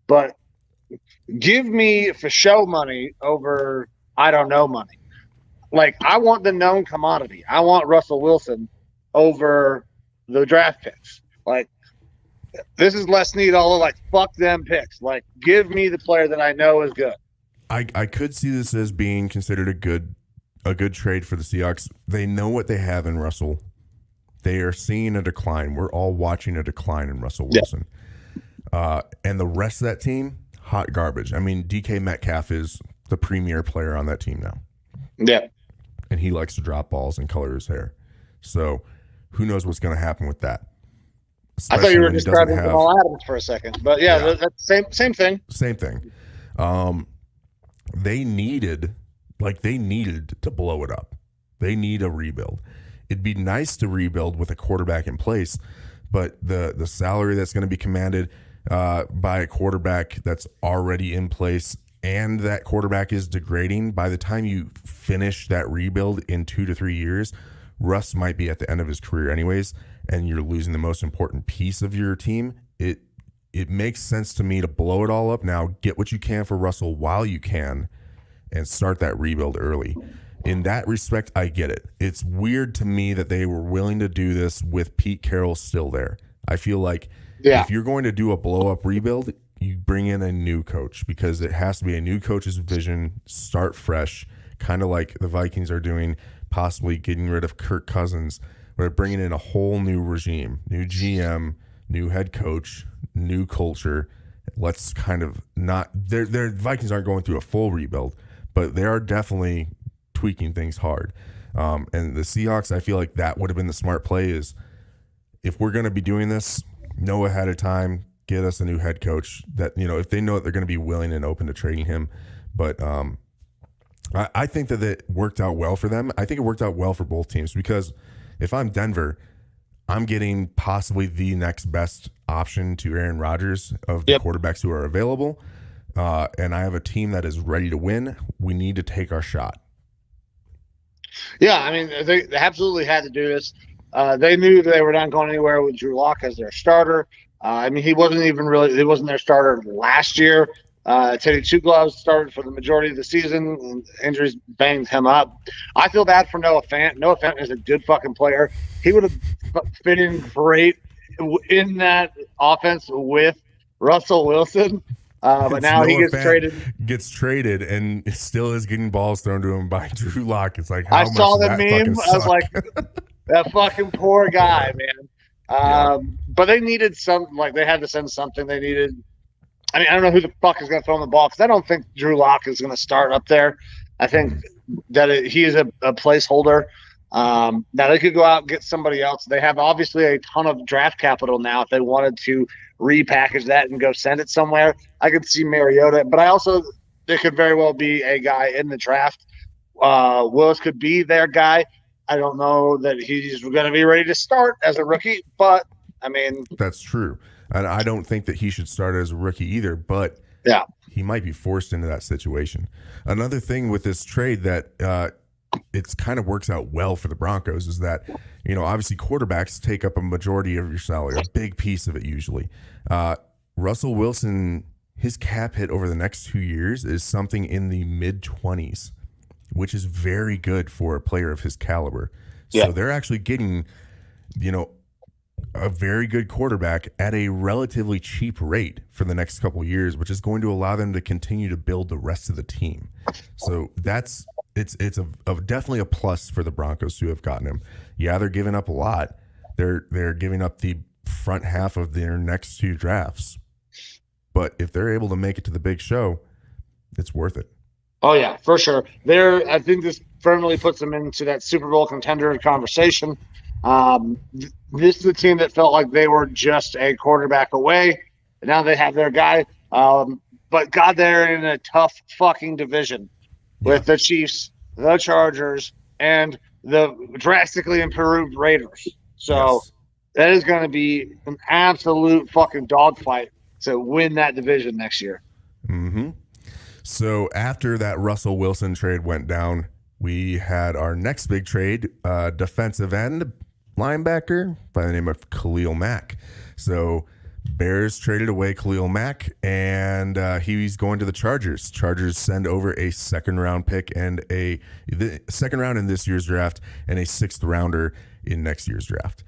but give me for show money over I don't know money. Like, I want the known commodity. I want Russell Wilson over the draft picks. Like, this is Les Snead all like, fuck them picks. Like, give me the player that I know is good. I could see this as being considered a good trade for the Seahawks. They know what they have in Russell. They are seeing a decline. We're all watching a decline in Russell Wilson. Yeah. And the rest of that team, hot garbage. I mean, DK Metcalf is the premier player on that team now. Yeah. And he likes to drop balls and color his hair. So who knows what's going to happen with that? I thought you were describing Jamal Adams for a second. But yeah. That's same thing. Same thing. They needed to blow it up. They need a rebuild. It'd be nice to rebuild with a quarterback in place, but the salary that's going to be commanded by a quarterback that's already in place and that quarterback is degrading, by the time you finish that rebuild in 2 to 3 years, Russ might be at the end of his career anyways, and you're losing the most important piece of your team. It makes sense to me to blow it all up now, get what you can for Russell while you can, and start that rebuild early. In that respect, I get it. It's weird to me that they were willing to do this with Pete Carroll still there. I feel like if you're going to do a blow-up rebuild, you bring in a new coach because it has to be a new coach's vision, start fresh, kind of like the Vikings are doing, possibly getting rid of Kirk Cousins. We're bringing in a whole new regime, new GM, new head coach, new culture. Let's kind of not – their Vikings aren't going through a full rebuild, but they are definitely tweaking things hard. And the Seahawks, I feel like that would have been the smart play is if we're going to be doing this, know ahead of time, get us a new head coach that, if they know that they're going to be willing and open to trading him. But I think that it worked out well for them. I think it worked out well for both teams because if I'm Denver, I'm getting possibly the next best option to Aaron Rodgers of the quarterbacks who are available. And I have a team that is ready to win. We need to take our shot. Yeah, I mean, they absolutely had to do this. They knew they were not going anywhere with Drew Lock as their starter. I mean, he wasn't their starter last year. Teddy Two Gloves started for the majority of the season, and injuries banged him up. I feel bad for Noah Fant. Noah Fant is a good fucking player. He would have fit in great in that offense with Russell Wilson. But now he gets traded and still is getting balls thrown to him by Drew Lock. It's like, I saw the meme. I was like, that fucking poor guy, man. But they needed they had to send something. They needed, I don't know who the fuck is going to throw him the ball because I don't think Drew Lock is going to start up there. I think that he is a placeholder. Now they could go out and get somebody else. They have obviously a ton of draft capital now. If they wanted to repackage that and go send it somewhere, I could see Mariota. But there could very well be a guy in the draft. Willis could be their guy. I don't know that he's going to be ready to start as a rookie, but I mean, that's true. And I don't think that he should start as a rookie either, but he might be forced into that situation. Another thing with this trade that it's kind of works out well for the Broncos is that, obviously quarterbacks take up a majority of your salary, a big piece of it usually. Russell Wilson, his cap hit over the next 2 years is something in the mid-20s, which is very good for a player of his caliber. So they're actually getting, a very good quarterback at a relatively cheap rate for the next couple of years, which is going to allow them to continue to build the rest of the team. So that's it's definitely a plus for the Broncos to have gotten him. Yeah, they're giving up a lot. They're giving up the front half of their next 2 drafts. But if they're able to make it to the big show, it's worth it. Oh yeah, for sure. I think this firmly puts them into that Super Bowl contender conversation. This is a team that felt like they were just a quarterback away. And now they have their guy, but got there in a tough fucking division with the Chiefs, the Chargers, and the drastically improved Raiders. So that is going to be an absolute fucking dogfight to win that division next year. Mm-hmm. So after that Russell Wilson trade went down, we had our next big trade, defensive end linebacker by the name of Khalil Mack. So Bears traded away Khalil Mack, and he's going to the Chargers. Chargers send over a second-round pick and the second round in this year's draft and a 6th rounder in next year's draft,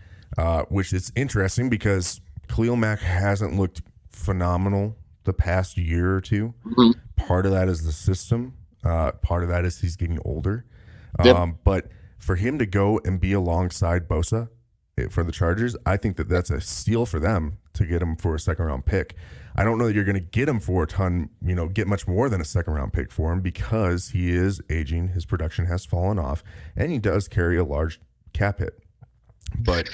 which is interesting because Khalil Mack hasn't looked phenomenal the past year or two. Mm-hmm. Part of that is the system. Part of that is he's getting older. But for him to go and be alongside Bosa for the Chargers, I think that's a steal for them to get him for a 2nd-round pick. I don't know that you're going to get him for a ton, get much more than a 2nd-round pick for him because he is aging. His production has fallen off, and he does carry a large cap hit. But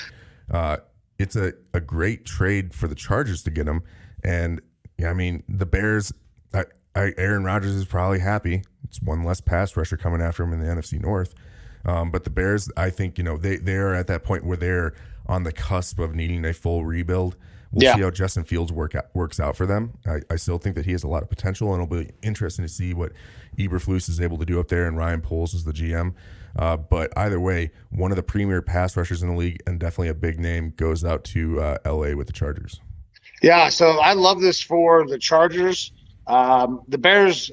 it's a great trade for the Chargers to get him. And, I mean, the Bears, Aaron Rodgers is probably happy. It's one less pass rusher coming after him in the NFC North. But the Bears, I think, they're at that point where they're on the cusp of needing a full rebuild. We'll see how Justin Fields works out for them. I still think that he has a lot of potential, and it'll be interesting to see what Eberflus is able to do up there, and Ryan Poles is the GM. But either way, one of the premier pass rushers in the league and definitely a big name goes out to L.A. with the Chargers. Yeah, so I love this for the Chargers. The Bears,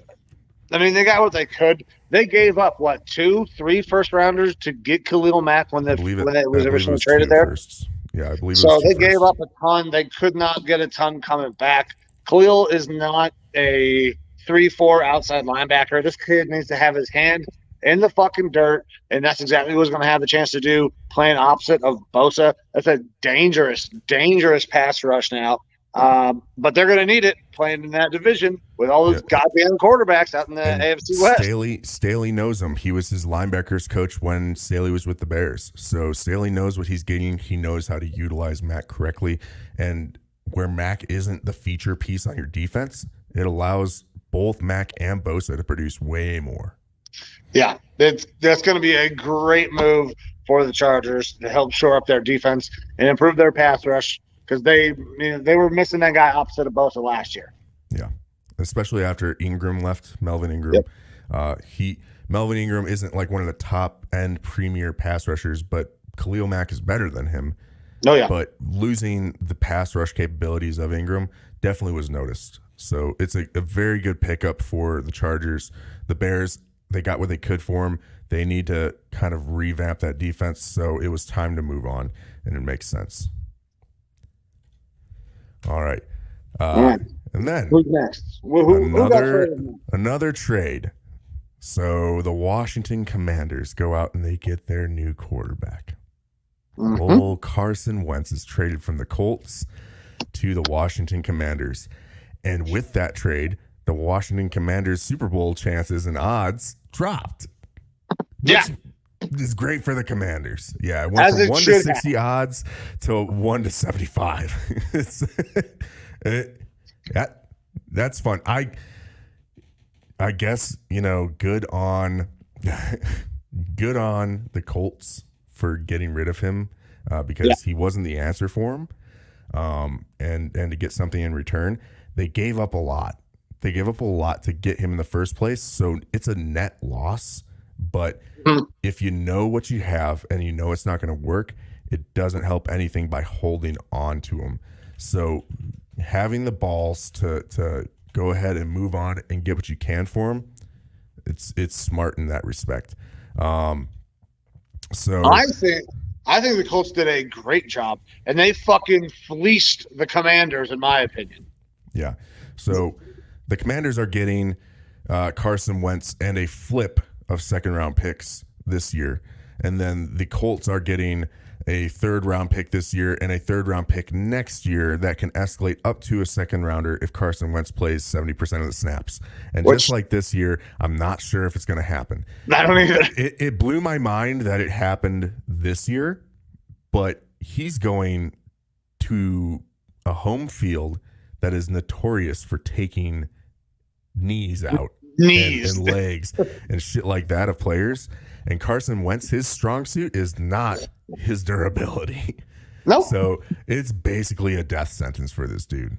I mean, they got what they could. They gave up, 2-3 first-rounders to get Khalil Mack when it was originally traded there? Firsts. Yeah, I believe so. They gave up a ton. They could not get a ton coming back. Khalil is not a 3-4 outside linebacker. This kid needs to have his hand in the fucking dirt, and that's exactly what he's going to have the chance to do playing opposite of Bosa. That's a dangerous, dangerous pass rush now. But they're going to need it playing in that division with all those goddamn quarterbacks out in the AFC West. Staley knows him. He was his linebackers coach when Staley was with the Bears. So Staley knows what he's getting. He knows how to utilize Mack correctly. And where Mack isn't the feature piece on your defense, it allows both Mack and Bosa to produce way more. Yeah, that's going to be a great move for the Chargers to help shore up their defense and improve their pass rush. Because they were missing that guy opposite of Bosa last year. Yeah, especially after Ingram left, Melvin Ingram. Yep. Melvin Ingram isn't like one of the top end premier pass rushers, but Khalil Mack is better than him. Oh yeah. But losing the pass rush capabilities of Ingram definitely was noticed. So it's a very good pickup for the Chargers. The Bears, they got what they could for him. They need to kind of revamp that defense. So it was time to move on, and it makes sense. All right. And then who's next? Another trade. So the Washington Commanders go out and they get their new quarterback. Mm-hmm. Old Carson Wentz is traded from the Colts to the Washington Commanders. And with that trade, the Washington Commanders Super Bowl chances and odds dropped. Yeah. Is great for the Commanders. Yeah, it went from 1 to 60 odds to 1 to 75. That's fun. I guess, good on the Colts for getting rid of him because he wasn't the answer for him. And to get something in return, they gave up a lot. They gave up a lot to get him in the first place, so it's a net loss. But if you know what you have and you know it's not going to work, it doesn't help anything by holding on to him. So having the balls to go ahead and move on and get what you can for him, it's smart in that respect. So I think the Colts did a great job, and they fucking fleeced the Commanders, in my opinion. Yeah. So the Commanders are getting Carson Wentz and a flip of second-round picks this year, and then the Colts are getting a third-round pick this year and a third-round pick next year that can escalate up to a second-rounder if Carson Wentz plays 70% of the snaps. And just like this year, I'm not sure if it's going to happen. I don't either. It blew my mind that it happened this year, but he's going to a home field that is notorious for taking knees out and legs and shit like that of players. And Carson Wentz, his strong suit is not his durability. Nope. So it's basically a death sentence for this dude.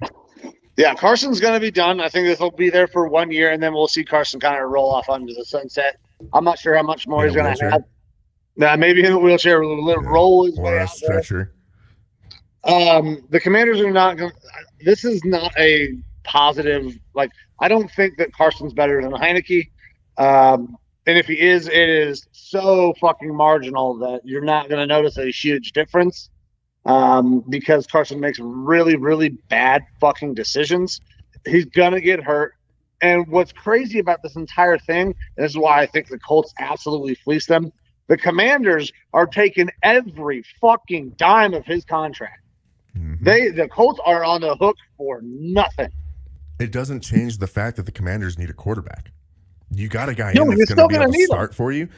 Yeah, Carson's going to be done. I think this will be there for 1 year, and then we'll see Carson kind of roll off under the sunset. I'm not sure how much more he's going to have. Maybe in a wheelchair, roll his way or a out stretcher. The Commanders are not going. This is not a positive. Like, I don't think that Carson's better than Heineke. And if he is, it is so fucking marginal that you're not going to notice a huge difference because Carson makes really, really bad fucking decisions. He's going to get hurt. And what's crazy about this entire thing, and this is why I think the Colts absolutely fleeced them, the Commanders are taking every fucking dime of his contract. Mm-hmm. The Colts are on the hook for nothing. It doesn't change the fact that the Commanders need a quarterback. You got a guy in that's going to be able to start for you,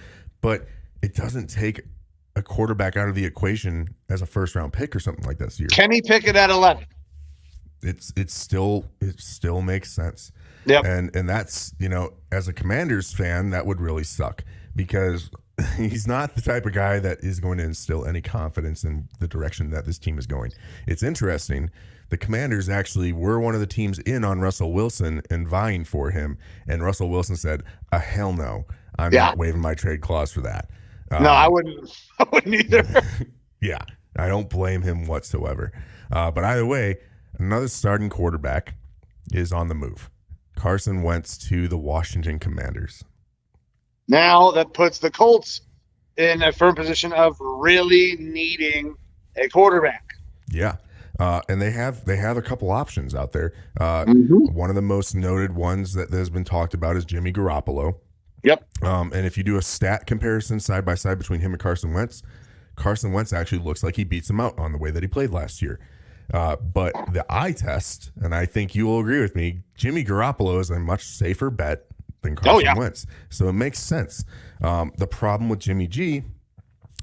but it doesn't take a quarterback out of the equation as a first-round pick or something like this year. Kenny Pickett at 11. It still makes sense. Yep. And that's, as a Commanders fan, that would really suck because he's not the type of guy that is going to instill any confidence in the direction that this team is going. It's interesting. The Commanders actually were one of the teams in on Russell Wilson and vying for him. And Russell Wilson said, hell no. I'm not waiving my trade clause for that. No, I wouldn't either. Yeah, I don't blame him whatsoever. But either way, another starting quarterback is on the move. Carson Wentz to the Washington Commanders. Now that puts the Colts in a firm position of really needing a quarterback. Yeah. And they have a couple options out there. One of the most noted ones that has been talked about is Jimmy Garoppolo. Yep. And if you do a stat comparison side by side between him and Carson Wentz actually looks like he beats him out on the way that he played last year. But the eye test, and I think you will agree with me, Jimmy Garoppolo is a much safer bet than Carson Wentz. So it makes sense. The problem with Jimmy G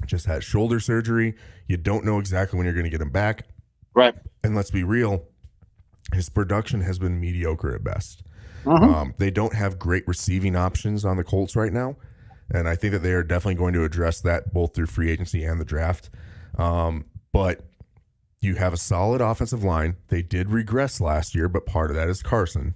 just had shoulder surgery. You don't know exactly when you're going to get him back. Right. And let's be real, his production has been mediocre at best. They don't have great receiving options on the Colts right now. And I think that they are definitely going to address that both through free agency and the draft. But you have a solid offensive line. They did regress last year, but part of that is Carson.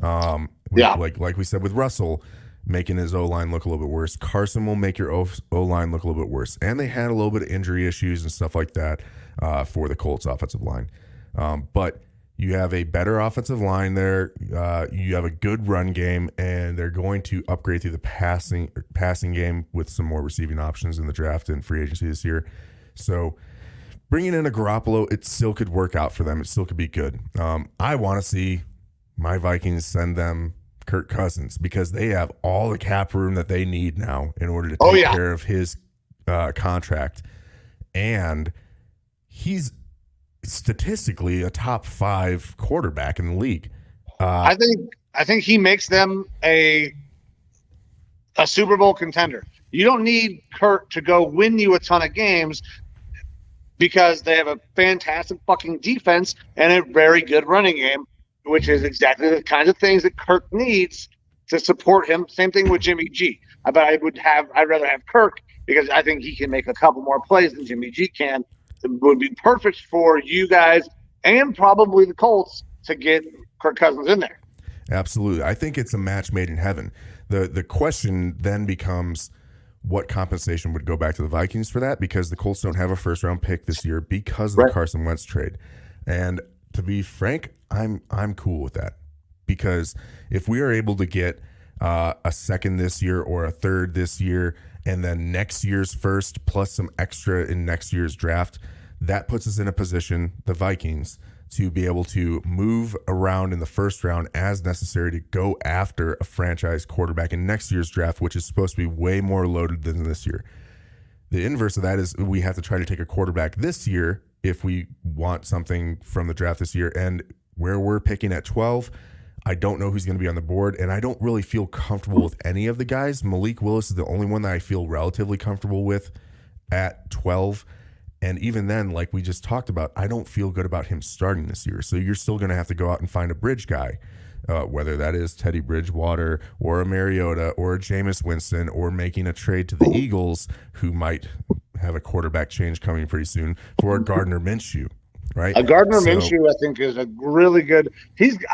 Like we said with Russell, making his O-line look a little bit worse. Carson will make your O-line look a little bit worse. And they had a little bit of injury issues and stuff like that for the Colts offensive line. But you have a better offensive line there. You have a good run game, and they're going to upgrade through the passing game with some more receiving options in the draft and free agency this year. So bringing in a Garoppolo, it still could work out for them. It still could be good. I want to see my Vikings send them Kirk Cousins because they have all the cap room that they need now in order to take care of his contract. And he's statistically a top 5 quarterback in the league. I think he makes them a Super Bowl contender. You don't need Kirk to go win you a ton of games because they have a fantastic fucking defense and a very good running game, which is exactly the kinds of things that Kirk needs to support him. Same thing with Jimmy G. But I'd rather have Kirk because I think he can make a couple more plays than Jimmy G can. It would be perfect for you guys and probably the Colts to get Kirk Cousins in there. Absolutely. I think it's a match made in heaven. The question then becomes what compensation would go back to the Vikings for that, because the Colts don't have a first-round pick this year because of the Carson Wentz trade. And to be frank, I'm cool with that, because if we are able to get a second this year or a third this year and then next year's first plus some extra in next year's draft, that puts us in a position, the Vikings, to be able to move around in the first round as necessary to go after a franchise quarterback in next year's draft, which is supposed to be way more loaded than this year. The inverse of that is we have to try to take a quarterback this year if we want something from the draft this year. And where we're picking at 12, I don't know who's going to be on the board, and I don't really feel comfortable with any of the guys. Malik Willis is the only one that I feel relatively comfortable with at 12. And even then, like we just talked about, I don't feel good about him starting this year. So you're still going to have to go out and find a bridge guy, whether that is Teddy Bridgewater or a Mariota or a Jameis Winston, or making a trade to the Eagles, who might have a quarterback change coming pretty soon, for a Gardner Minshew, right? A Gardner Minshew, I think, is a really good.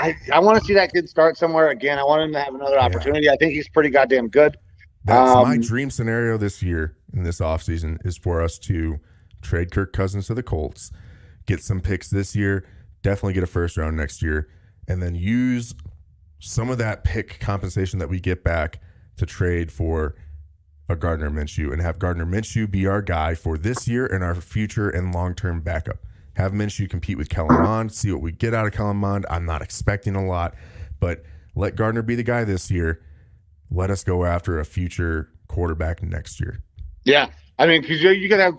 I want to see that kid start somewhere again. I want him to have another opportunity. I think he's pretty goddamn good. That's my dream scenario this year in this offseason, is for us to trade Kirk Cousins to the Colts, get some picks this year, definitely get a first round next year, and then use some of that pick compensation that we get back to trade for a Gardner Minshew, and have Gardner Minshew be our guy for this year and our future and long-term backup. Have Minshew compete with Kellen Mond, see what we get out of Kellen Mond. I'm not expecting a lot, but let Gardner be the guy this year. Let us go after a future quarterback next year. Yeah. I mean, because you could have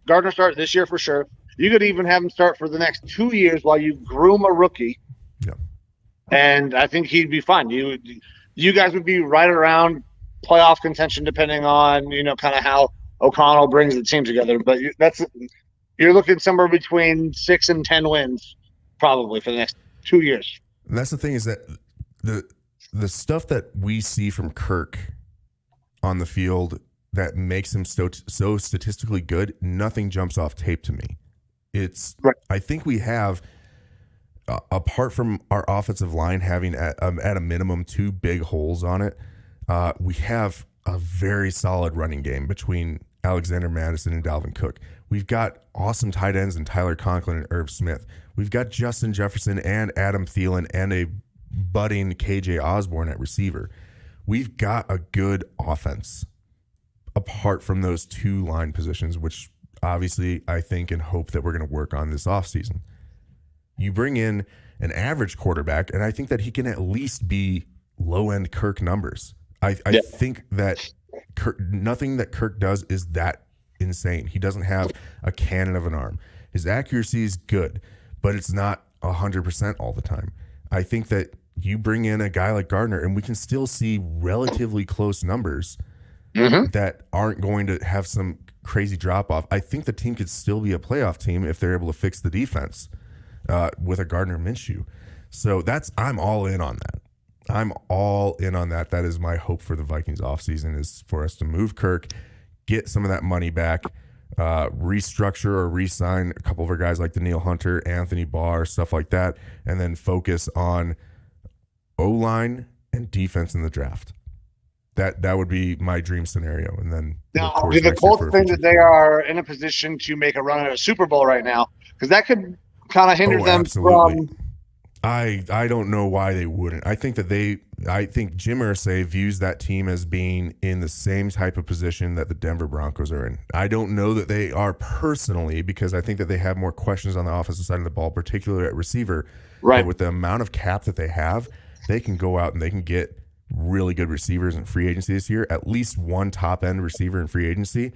Gardner start this year for sure. You could even have him start for the next 2 years while you groom a rookie. Yeah. And I think he'd be fun. You guys would be right around playoff contention, depending on, kind of how O'Connell brings the team together. But you're looking somewhere between 6 and 10 wins probably for the next 2 years. And that's the thing, is that the stuff that we see from Kirk on the field that makes him so statistically good, nothing jumps off tape to me. It's right. I think we have, apart from our offensive line having at a minimum 2 big holes on it, we have a very solid running game between Alexander Madison and Dalvin Cook. We've got awesome tight ends in Tyler Conklin and Irv Smith. We've got Justin Jefferson and Adam Thielen and a budding KJ Osborne at receiver. We've got a good offense apart from those 2 line positions, which obviously I think and hope that we're going to work on this offseason. You bring in an average quarterback, and I think that he can at least be low-end Kirk numbers. I think that nothing that Kirk does is that insane. He doesn't have a cannon of an arm. His accuracy is good, but it's not 100% all the time. I think that you bring in a guy like Gardner, and we can still see relatively close numbers that aren't going to have some crazy drop-off. I think the team could still be a playoff team if they're able to fix the defense with a Gardner Minshew. So I'm all in on that. I'm all in on that. That is my hope for the Vikings offseason, is for us to move Kirk, get some of that money back, restructure or re-sign a couple of our guys like Daniil Hunter, Anthony Barr, stuff like that, and then focus on O-line and defense in the draft. That would be my dream scenario. And then now, do the Colts think that they are in a position to make a run at a Super Bowl right now? Because that could kind of hinder them from. I don't know why they wouldn't. I think Jim Irsay views that team as being in the same type of position that the Denver Broncos are in. I don't know that they are personally, because I think that they have more questions on the offensive side of the ball, particularly at receiver. Right. But with the amount of cap that they have, they can go out and they can get really good receivers in free agency this year, at least one top end receiver in free agency.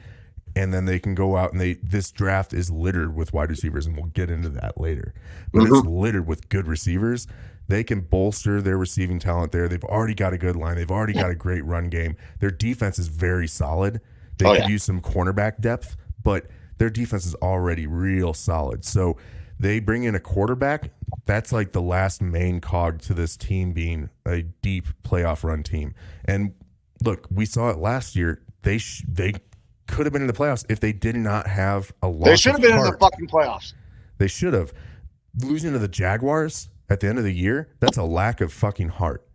And then they can go out and this draft is littered with wide receivers, and we'll get into that later. But it's littered with good receivers. They can bolster their receiving talent there. They've already got a good line. They've already got a great run game. Their defense is very solid. They could use some cornerback depth, but their defense is already real solid. So they bring in a quarterback. That's like the last main cog to this team being a deep playoff run team. And look, we saw it last year. They could have been in the playoffs if they did not have a loss. They should have been in the fucking playoffs. They should have. Losing to the Jaguars at the end of the year, that's a lack of fucking heart.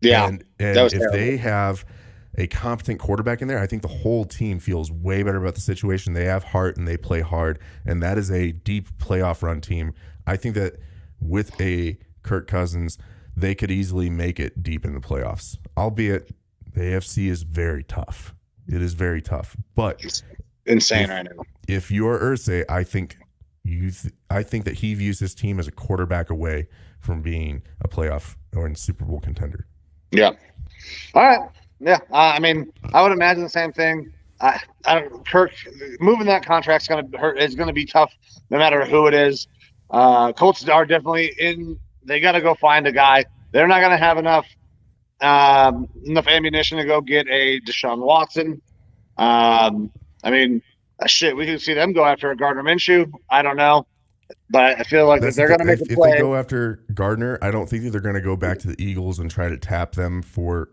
Yeah. And if they have a competent quarterback in there, I think the whole team feels way better about the situation. They have heart and they play hard, and that is a deep playoff run team. I think that with a Kirk Cousins, they could easily make it deep in the playoffs, albeit the AFC is very tough. It is very tough. But it's insane right now. If you're Irsay, I think I think that he views his team as a quarterback away from being a playoff or in Super Bowl contender. Yeah. All right. Yeah. I mean, I would imagine the same thing. Kirk moving that contract's going to hurt. It's going to be tough no matter who it is. Colts are definitely in. They got to go find a guy. They're not going to have enough ammunition to go get a Deshaun Watson. I mean, shit, we can see them go after a Gardner Minshew. I don't know, but I feel like they're going to make a play. If they go after Gardner, I don't think that they're going to go back to the Eagles and try to tap them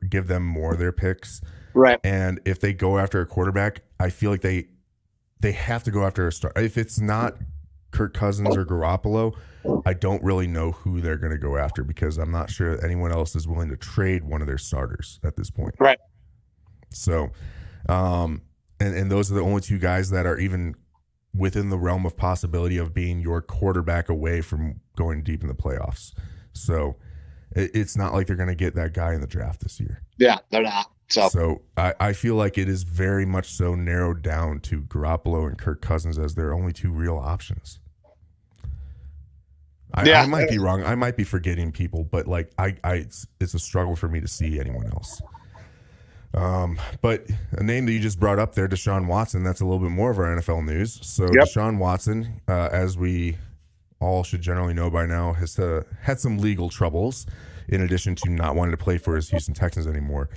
give them more of their picks. Right. And if they go after a quarterback, I feel like they have to go after a star. If it's not Kirk Cousins or Garoppolo, I don't really know who they're going to go after because I'm not sure anyone else is willing to trade one of their starters at this point. Right. So, and those are the only two guys that are even within the realm of possibility of being your quarterback away from going deep in the playoffs. So it's not like they're going to get that guy in the draft this year. Yeah, they're not. So I feel like it is very much so narrowed down to Garoppolo and Kirk Cousins as their only two real options. I might be wrong. I might be forgetting people, but like it's a struggle for me to see anyone else. But a name that you just brought up there, Deshaun Watson, that's a little bit more of our NFL news. So Deshaun Watson, as we all should generally know by now, has had some legal troubles in addition to not wanting to play for his Houston Texans anymore.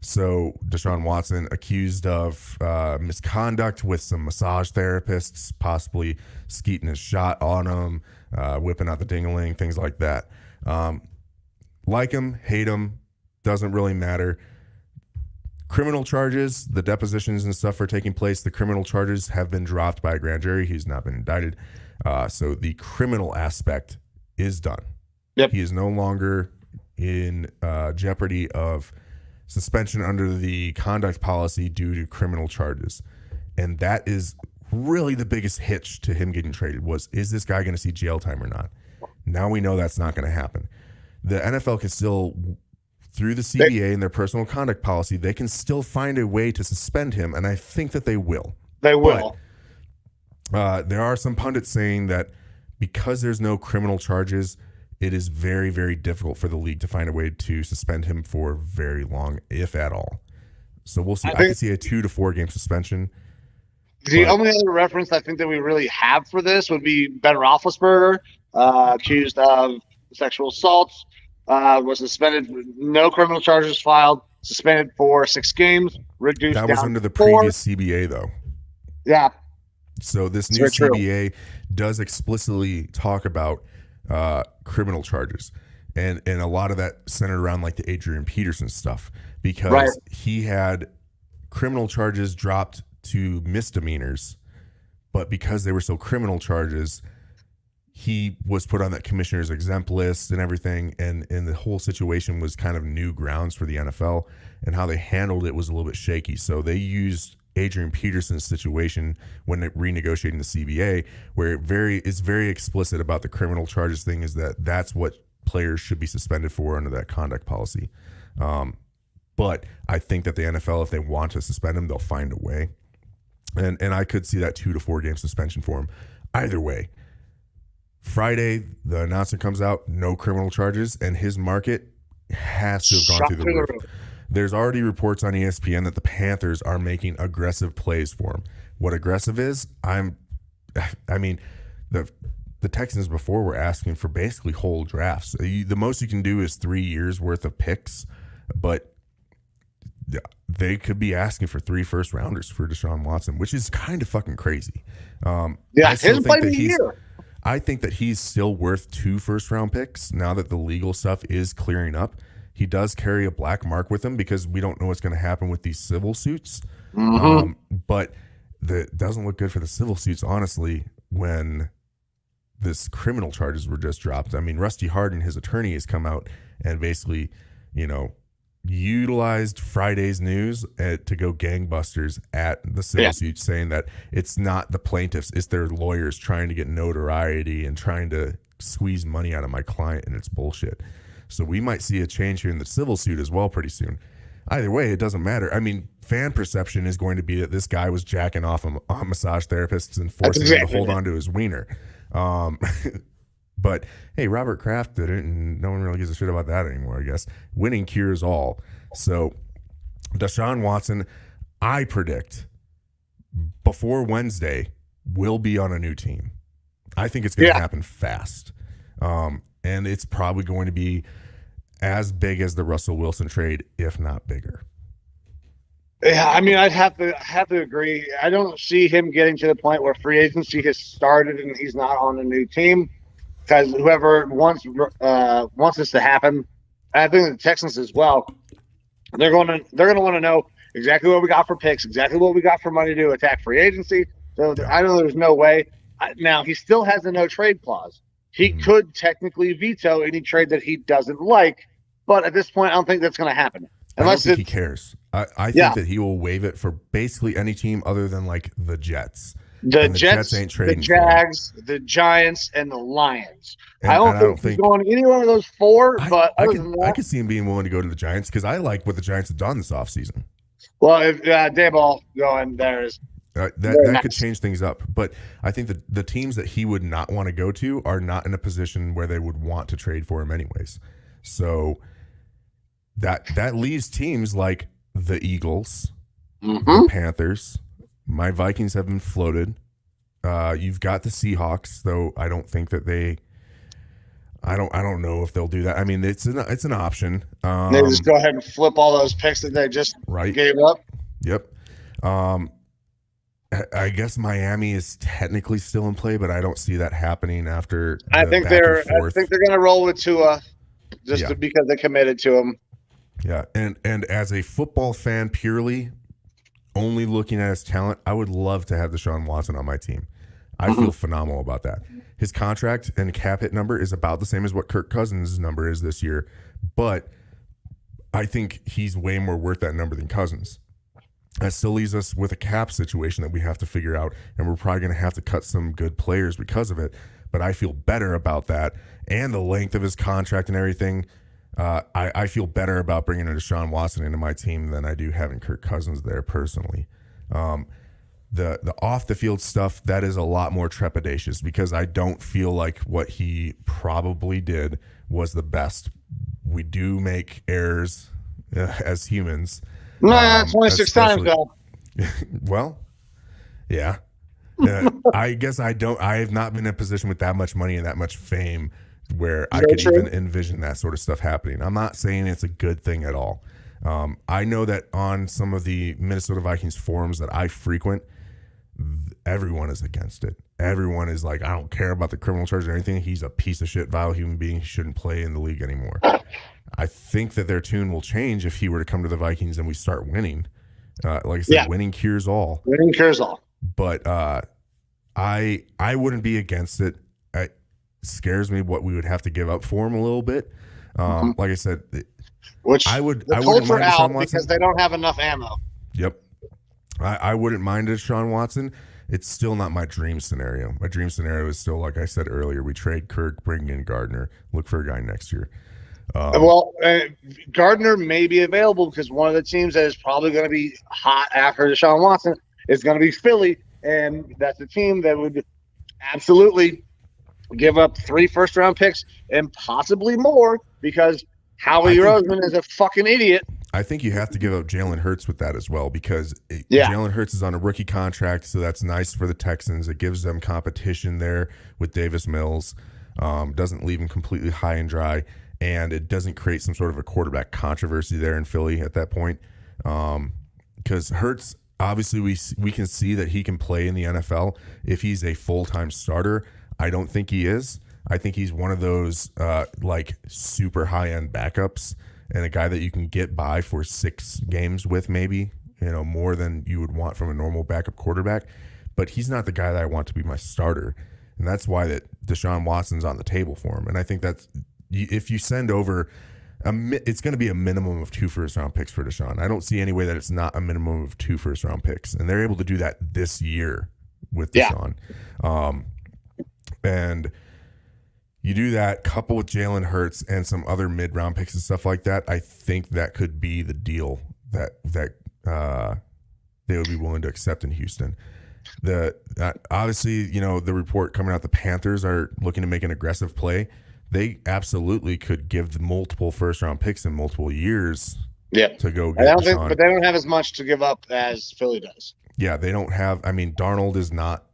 So Deshaun Watson accused of misconduct with some massage therapists, possibly skeeting his shot on him, whipping out the ding-a-ling, things like that. Like him, hate him, doesn't really matter. Criminal charges, the depositions and stuff are taking place. The criminal charges have been dropped by a grand jury. He's not been indicted. So the criminal aspect is done. Yep. He is no longer in jeopardy of suspension under the conduct policy due to criminal charges. And that is really the biggest hitch to him getting traded was, is this guy going to see jail time or not? Now we know that's not going to happen. The NFL can still, through the CBA and their personal conduct policy, they can still find a way to suspend him, and I think that they will. They will. But, there are some pundits saying that because there's no criminal charges, it is very, very difficult for the league to find a way to suspend him for very long, if at all. So we'll see. I can see a 2 to 4 game suspension. The only other reference I think that we really have for this would be Ben Roethlisberger, accused of sexual assault, was suspended, no criminal charges filed, suspended for 6 games, reduced down. That was under the previous CBA, though. Yeah. So this new CBA does explicitly talk about criminal charges, and a lot of that centered around like the Adrian Peterson stuff, because he had criminal charges dropped to misdemeanors, but because they were still criminal charges, he was put on that commissioner's exempt list and everything, and the whole situation was kind of new grounds for the NFL, and how they handled it was a little bit shaky. So they used Adrian Peterson's situation when renegotiating the CBA, where it's very explicit about the criminal charges thing, is that's what players should be suspended for under that conduct policy. But I think that the NFL, if they want to suspend him, they'll find a way. And I could see that 2 to 4 game suspension for him. Either way, Friday, the announcement comes out, no criminal charges, and his market has to have gone through the roof. There's already reports on ESPN that the Panthers are making aggressive plays for him. What aggressive is, the Texans before were asking for basically whole drafts. The most you can do is 3 years worth of picks, but they could be asking for 3 first rounders for Deshaun Watson, which is kind of fucking crazy. I think that he's still worth 2 first round picks now that the legal stuff is clearing up. He does carry a black mark with him because we don't know what's going to happen with these civil suits. Mm-hmm. But it doesn't look good for the civil suits, honestly, when this criminal charges were just dropped. I mean, Rusty Hardin, his attorney, has come out and basically, utilized Friday's news to go gangbusters at the civil suit, saying that it's not the plaintiffs, it's their lawyers trying to get notoriety and trying to squeeze money out of my client, and it's bullshit. So we might see a change here in the civil suit as well pretty soon. Either way, it doesn't matter. I mean, fan perception is going to be that this guy was jacking off on massage therapists and forcing him to hold on to his wiener. But hey, Robert Kraft did it, and no one really gives a shit about that anymore, I guess. Winning cures all. So Deshaun Watson, I predict before Wednesday will be on a new team. I think it's going to happen fast. And it's probably going to be as big as the Russell Wilson trade, if not bigger. Yeah, I mean, I'd have to agree. I don't see him getting to the point where free agency has started and he's not on a new team, because whoever wants this to happen, I think the Texans as well, they're going to want to know exactly what we got for picks, exactly what we got for money to attack free agency. So I know there's no way. Now, he still has a no trade clause. He could technically veto any trade that he doesn't like, but at this point, I don't think that's going to happen. Unless I don't think he cares. I think that he will waive it for basically any team other than like the Jets. The Jets ain't trading. The Jags, the Giants, and the Lions. I don't think he's going any one of those four. But I could see him being willing to go to the Giants because I like what the Giants have done this offseason. Well, if Dayball going there is. That could change things up. But I think the teams that he would not want to go to are not in a position where they would want to trade for him anyways. So that leaves teams like the Eagles, the Panthers. My Vikings have been floated. You've got the Seahawks, though I don't think that I don't know if they'll do that. I mean, it's an option. They just go ahead and flip all those picks that they just gave up. Yep. I guess Miami is technically still in play, but I don't see that happening after. I think they're going to roll with Tua because they committed to him. Yeah, and as a football fan, purely only looking at his talent, I would love to have Deshaun Watson on my team. I feel phenomenal about that. His contract and cap hit number is about the same as what Kirk Cousins' number is this year, but I think he's way more worth that number than Cousins. That still leaves us with a cap situation that we have to figure out, and we're probably going to have to cut some good players because of it, but I feel better about that, and the length of his contract and everything. I feel better about bringing a Deshaun Watson into my team than I do having Kirk Cousins there personally. The off the field stuff, that is a lot more trepidatious because I don't feel like what he probably did was the best. We do make errors as humans. No, 26 times though. Well, yeah. I guess I have not been in a position with that much money and that much fame where I could even envision that sort of stuff happening. I'm not saying it's a good thing at all. I know that on some of the Minnesota Vikings forums that I frequent, everyone is against it. Everyone is like, I don't care about the criminal charges or anything. He's a piece of shit, vile human being. He shouldn't play in the league anymore. I think that their tune will change if he were to come to the Vikings and we start winning. Like I said, winning cures all. Winning cures all. But I wouldn't be against it. It scares me what we would have to give up for him a little bit. Like I said, which I wouldn't mind out because they don't have enough ammo. Yep. I wouldn't mind a Deshaun Watson. It's still not my dream scenario. My dream scenario is still, like I said earlier, we trade Kirk, bring in Gardner, look for a guy next year. Gardner may be available because one of the teams that is probably going to be hot after Deshaun Watson is going to be Philly, and that's a team that would absolutely give up 3 first-round picks and possibly more because Howie Roseman is a fucking idiot. I think you have to give up Jalen Hurts with that as well because Jalen Hurts is on a rookie contract, so that's nice for the Texans. It gives them competition there with Davis Mills. Doesn't leave him completely high and dry, and it doesn't create some sort of a quarterback controversy there in Philly at that point. Because Hurts, obviously, we can see that he can play in the NFL if he's a full-time starter. I don't think he is. I think he's one of those like super high-end backups and a guy that you can get by for 6 games with maybe, more than you would want from a normal backup quarterback. But he's not the guy that I want to be my starter. And that's why that Deshaun Watson's on the table for him. And I think that's if you send over it's going to be a minimum of 2 first-round picks for Deshaun. I don't see any way that it's not a minimum of 2 first-round picks. And they're able to do that this year with Deshaun. And you do that, couple with Jalen Hurts and some other mid-round picks and stuff like that, I think that could be the deal that they would be willing to accept in Houston. Obviously, the report coming out, the Panthers are looking to make an aggressive play. They absolutely could give multiple first-round picks in multiple years. Yeah, to go get Deshaun. But they don't have as much to give up as Philly does. Yeah, they don't have. I mean, Darnold is not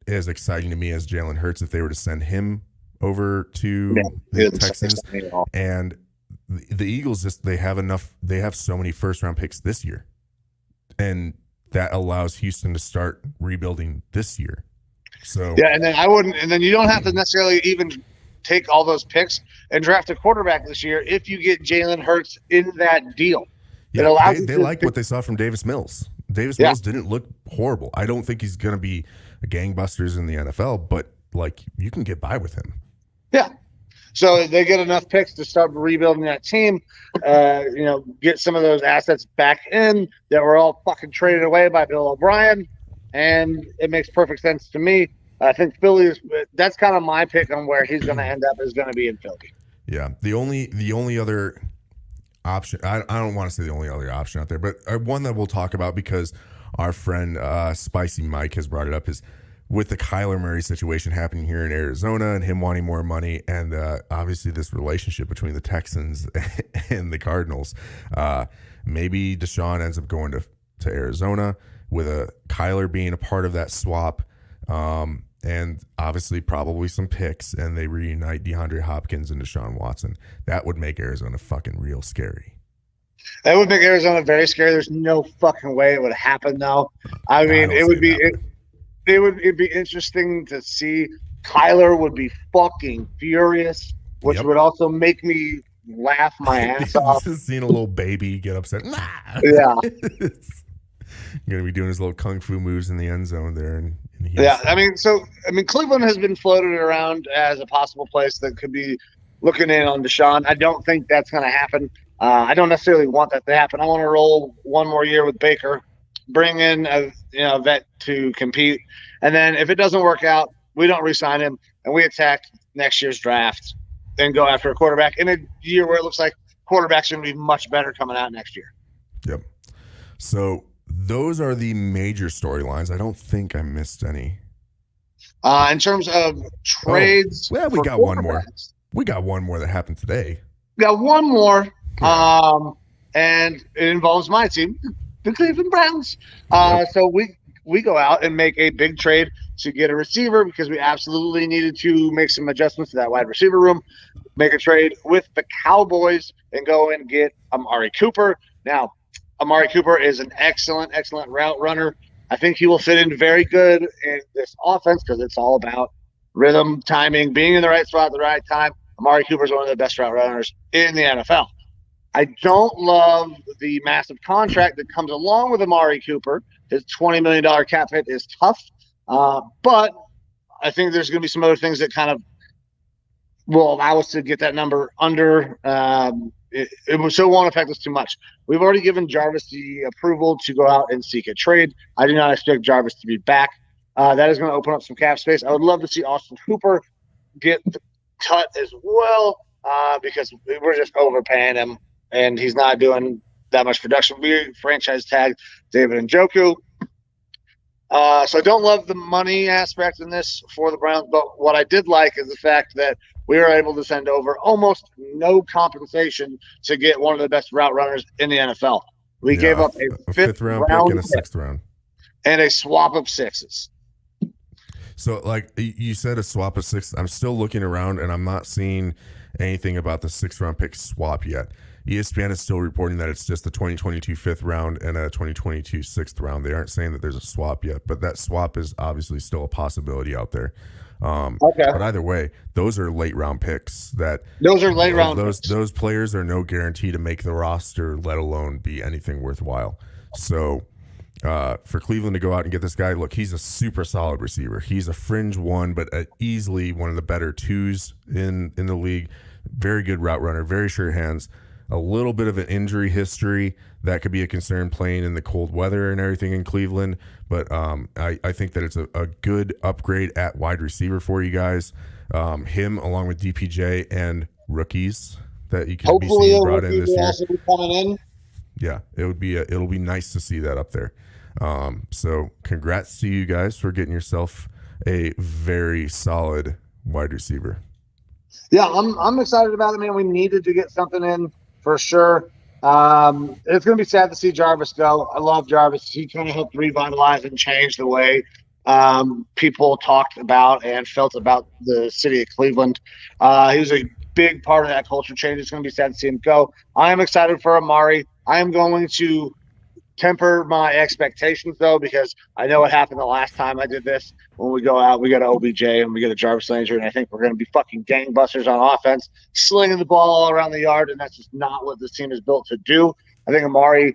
as exciting to me as Jalen Hurts if they were to send him over to the Texans. And the Eagles they have enough. They have so many first-round picks this year, and that allows Houston to start rebuilding this year. So yeah, and then you don't have to necessarily even take all those picks and draft a quarterback this year if you get Jalen Hurts in that deal. Yeah, they like what they saw from Davis Mills. Davis Mills didn't look horrible. I don't think he's going to be a gangbusters in the NFL, but you can get by with him. Yeah. So they get enough picks to start rebuilding that team, get some of those assets back in that were all fucking traded away by Bill O'Brien, and it makes perfect sense to me. I think Philly that's kind of my pick on where he's going to end up is going to be in Philly. Yeah. The only other option, I don't want to say the only other option out there, but one that we'll talk about because our friend Spicy Mike has brought it up is with the Kyler Murray situation happening here in Arizona and him wanting more money and obviously this relationship between the Texans and the Cardinals. Maybe Deshaun ends up going to Arizona with Kyler being a part of that swap. And obviously probably some picks, and they reunite DeAndre Hopkins and Deshaun Watson. That would make Arizona fucking real scary. That would make Arizona very scary. There's no fucking way it would happen, though. I mean, it'd be interesting to see. Kyler would be fucking furious, which would also make me laugh my ass off. Just seeing a little baby get upset. Nah. Yeah. Going to be doing his little kung fu moves in the end zone there. And yeah, I mean, Cleveland has been floated around as a possible place that could be looking in on Deshaun. I don't think that's going to happen. I don't necessarily want that to happen. I want to roll one more year with Baker, bring in a vet to compete, and then if it doesn't work out, we don't re-sign him and we attack next year's draft and go after a quarterback in a year where it looks like quarterbacks are going to be much better coming out next year. Yep. So those are the major storylines. I don't think I missed any. In terms of trades, we got one more. We got one more that happened today. We got one more, and it involves my team, the Cleveland Browns. So we go out and make a big trade to get a receiver because we absolutely needed to make some adjustments to that wide receiver room. Make a trade with the Cowboys and go and get Amari Cooper. Now, Amari Cooper is an excellent route runner. I think he will fit in very good in this offense because it's all about rhythm, timing, being in the right spot at the right time. Amari Cooper is one of the best route runners in the NFL. I don't love the massive contract that comes along with Amari Cooper. His $20 million cap hit is tough, but I think there's going to be some other things that kind of will allow us to get that number under. It won't affect us too much. We've already given Jarvis the approval to go out and seek a trade. I do not expect Jarvis to be back. That is going to open up some cap space. I would love to see Austin Hooper get cut as well because we're just overpaying him, and he's not doing that much production. We franchise tag David Njoku. So I don't love the money aspect in this for the Browns, but what I did like is the fact that we were able to send over almost no compensation to get one of the best route runners in the NFL. We gave up a fifth round pick and a sixth round. And a swap of sixes. So, like you said, a swap of six. I'm still looking around, and I'm not seeing anything about the sixth round pick swap yet. ESPN is still reporting that it's just the 2022 fifth round and a 2022 sixth round. They aren't saying that there's a swap yet, but that swap is obviously still a possibility out there. But either way, those are late round picks. Those players are no guarantee to make the roster, let alone be anything worthwhile. So for Cleveland to go out and get this guy, look, he's a super solid receiver. He's a fringe one, but easily one of the better twos in the league. Very good route runner, very sure hands. A little bit of an injury history that could be a concern playing in the cold weather and everything in Cleveland. But I think that it's a good upgrade at wide receiver for you guys. Him along with DPJ and rookies that you can be seeing brought in this year. Coming in. Yeah, it'll be nice to see that up there. So congrats to you guys for getting yourself a very solid wide receiver. Yeah, I'm excited about it, man. We needed to get something in for sure. It's going to be sad to see Jarvis go. I love Jarvis. He kind of helped revitalize and change the way people talked about and felt about the city of Cleveland. He was a big part of that culture change. It's going to be sad to see him go. I am excited for Amari. I am going to temper my expectations, though, because I know what happened the last time I did this. When we go out, we got an OBJ and we get a Jarvis Landry, and I think we're going to be fucking gangbusters on offense, slinging the ball all around the yard, and that's just not what this team is built to do. I think Amari,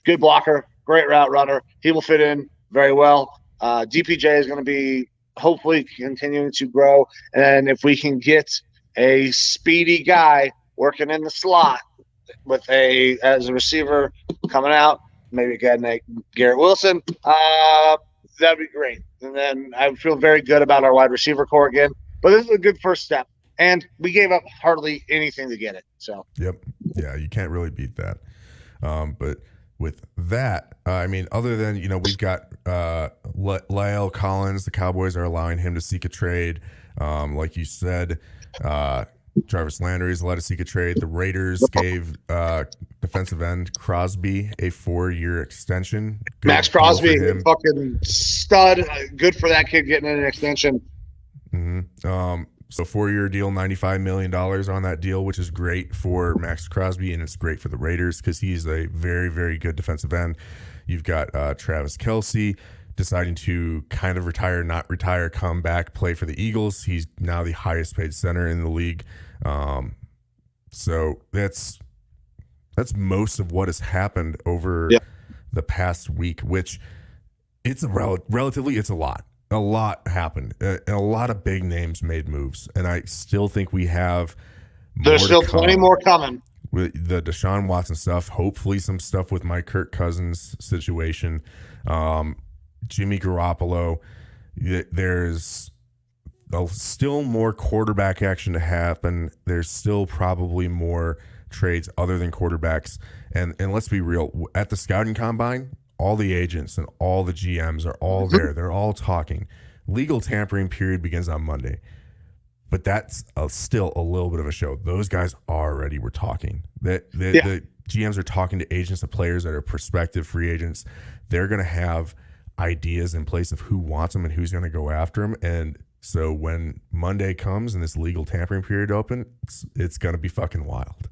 good blocker, great route runner. He will fit in very well. DPJ is going to be hopefully continuing to grow, and if we can get a speedy guy working in the slot as a receiver coming out, maybe getting Garrett Wilson, that'd be great. And then I feel very good about our wide receiver core again. But this is a good first step. And we gave up hardly anything to get it. So yep. Yeah, you can't really beat that. But with that, I mean, other than, we've got La'el Collins, the Cowboys are allowing him to seek a trade. Like you said, Jarvis Landry is allowed to seek a trade. The Raiders gave defensive end Crosby a 4-year extension. Good Max Crosby, fucking stud. Good for that kid getting an extension. Mm-hmm. So 4-year deal, $95 million on that deal, which is great for Max Crosby, and it's great for the Raiders because he's a very, very good defensive end. You've got Travis Kelce deciding to kind of retire, not retire, come back, play for the Eagles. He's now the highest paid center in the league. So that's most of what has happened over the past week, which it's relatively, it's a lot. A lot happened. And a lot of big names made moves. And I still think we have There's still plenty more coming. With the Deshaun Watson stuff, hopefully some stuff with my Kirk Cousins situation. Jimmy Garoppolo, there's still more quarterback action to happen. There's still probably more trades other than quarterbacks. And let's be real, at the scouting combine, all the agents and all the GMs are all there. They're all talking. Legal tampering period begins on Monday. But that's still a little bit of a show. Those guys already were talking. The GMs are talking to agents of players that are prospective free agents. They're going to have ideas in place of who wants them and who's going to go after them. And so when Monday comes and this legal tampering period opens, it's going to be fucking wild.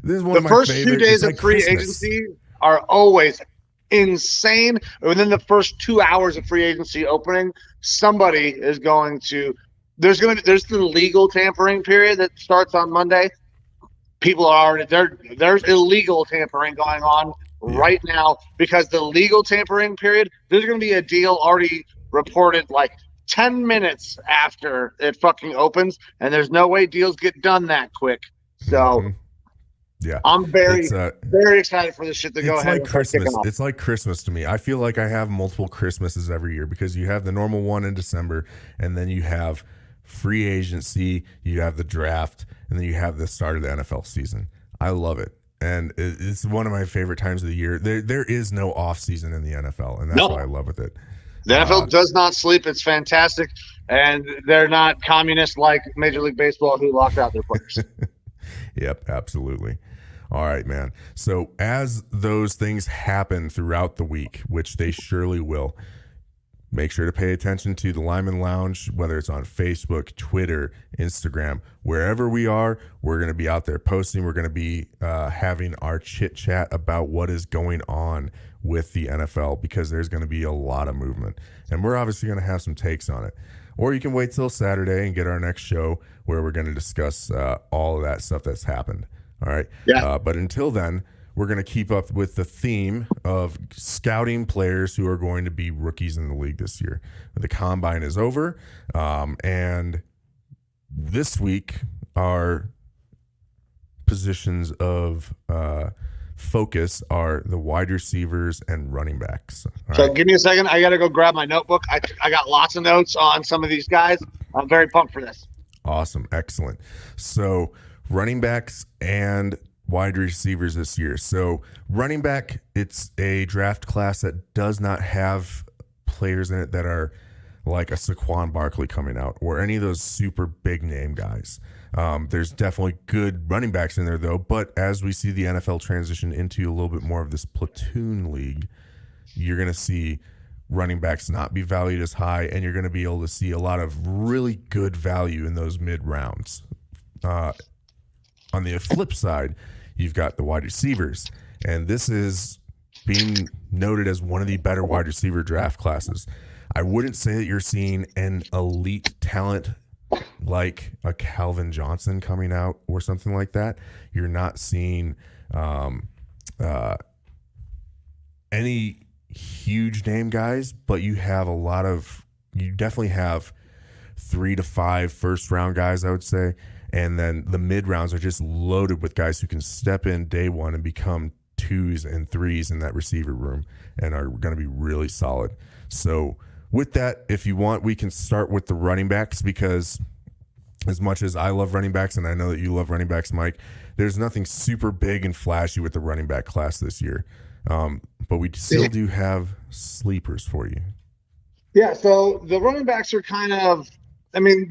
This is one of my first 2 days of free agency are always insane. Within the first 2 hours of free agency opening, somebody is going to there's the legal tampering period that starts on Monday. People are already there's illegal tampering going on right now because the legal tampering period, there's going to be a deal already reported like 10 minutes after it fucking opens, and there's no way deals get done that quick. So yeah, I'm very excited for this shit to go ahead. Like Christmas. It's like Christmas to me. I feel like I have multiple Christmases every year because you have the normal one in December, and then you have free agency, you have the draft, and then you have the start of the NFL season. I love it. And it's one of my favorite times of the year. There is no off season in the NFL, and that's what I love with it. The NFL does not sleep. It's fantastic. And they're not communist like Major League Baseball who locked out their players. Yep, absolutely. All right, man. So as those things happen throughout the week, which they surely will, make sure to pay attention to the Lineman Lounge, whether it's on Facebook, Twitter, Instagram, wherever we are, we're going to be out there posting. We're going to be having our chit chat about what is going on with the NFL because there's going to be a lot of movement. And we're obviously going to have some takes on it. Or you can wait till Saturday and get our next show where we're going to discuss all of that stuff that's happened. All right. Yeah. But until then, we're going to keep up with the theme of scouting players who are going to be rookies in the league this year. The combine is over. And this week, our positions of focus are the wide receivers and running backs. So give me a second. I got to go grab my notebook. I got lots of notes on some of these guys. I'm very pumped for this. Awesome. Excellent. So running backs and wide receivers this year. So running back, it's a draft class that does not have players in it that are like a Saquon Barkley coming out or any of those super big name guys. There's definitely good running backs in there though, but as we see the NFL transition into a little bit more of this platoon league, you're going to see running backs not be valued as high, and you're going to be able to see a lot of really good value in those mid rounds. On the flip side, you've got the wide receivers, and this is being noted as one of the better wide receiver draft classes. I wouldn't say that you're seeing an elite talent like a Calvin Johnson coming out or something like that. You're not seeing any huge name guys, but you definitely have 3 to 5 first round guys, I would say. And then the mid rounds are just loaded with guys who can step in day one and become 2s and 3s in that receiver room and are going to be really solid. So with that, if you want, we can start with the running backs, because as much as I love running backs, and I know that you love running backs, Mike, there's nothing super big and flashy with the running back class this year. But we still do have sleepers for you. Yeah, so the running backs are kind of,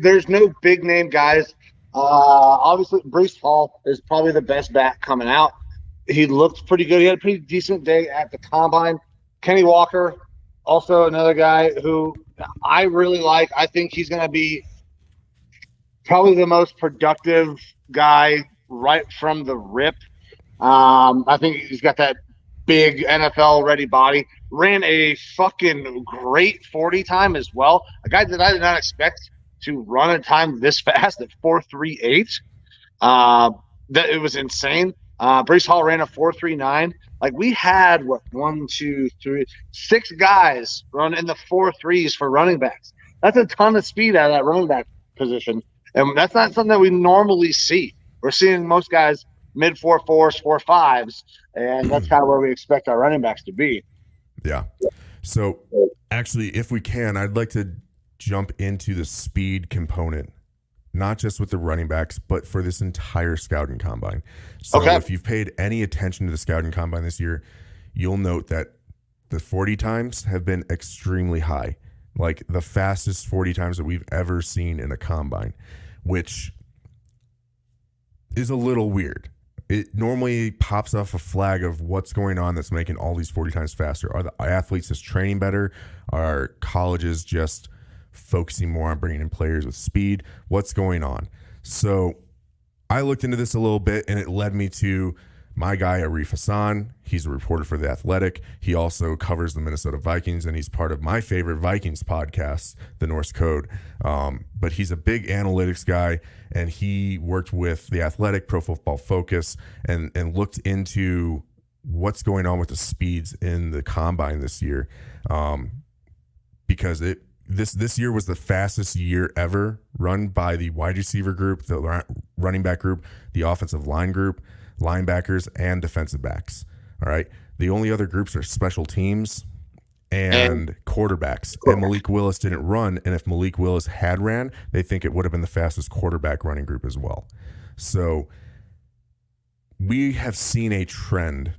there's no big name guys. Obviously, Breece Hall is probably the best back coming out. He looked pretty good. He had a pretty decent day at the combine. Kenny Walker, also another guy who I really like. I think he's going to be probably the most productive guy right from the rip. I think he's got that big NFL-ready body. Ran a fucking great 40 time as well. A guy that I did not expect to run a time this fast at 4.38. That it was insane. Breece Hall ran a 4.39. Like, we had 6 guys run in the 4.3s for running backs. That's a ton of speed out of that running back position, and that's not something that we normally see. We're seeing most guys mid 4.4s, 4.5s, and that's kind of where we expect our running backs to be. Yeah. So actually, if we can, I'd like to jump into the speed component, not just with the running backs, but for this entire scouting combine. So if you've paid any attention to the scouting combine this year, you'll note that the 40 times have been extremely high, like the fastest 40 times that we've ever seen in a combine, which is a little weird. It normally pops off a flag of what's going on that's making all these 40 times faster. Are the athletes just training better? Are colleges just focusing more on bringing in players with speed? What's going on? So I looked into this a little bit, and it led me to my guy, Arif Hassan. He's a reporter for The Athletic. He also covers the Minnesota Vikings, and he's part of my favorite Vikings podcast, The Norse Code. But he's a big analytics guy, and he worked with The Athletic, Pro Football Focus, and looked into what's going on with the speeds in the combine this year, because this year was the fastest year ever run by the wide receiver group, the running back group, the offensive line group, linebackers, and defensive backs. All right. The only other groups are special teams and quarterbacks. And Malik Willis didn't run. And if Malik Willis had ran, they think it would have been the fastest quarterback running group as well. So we have seen a trend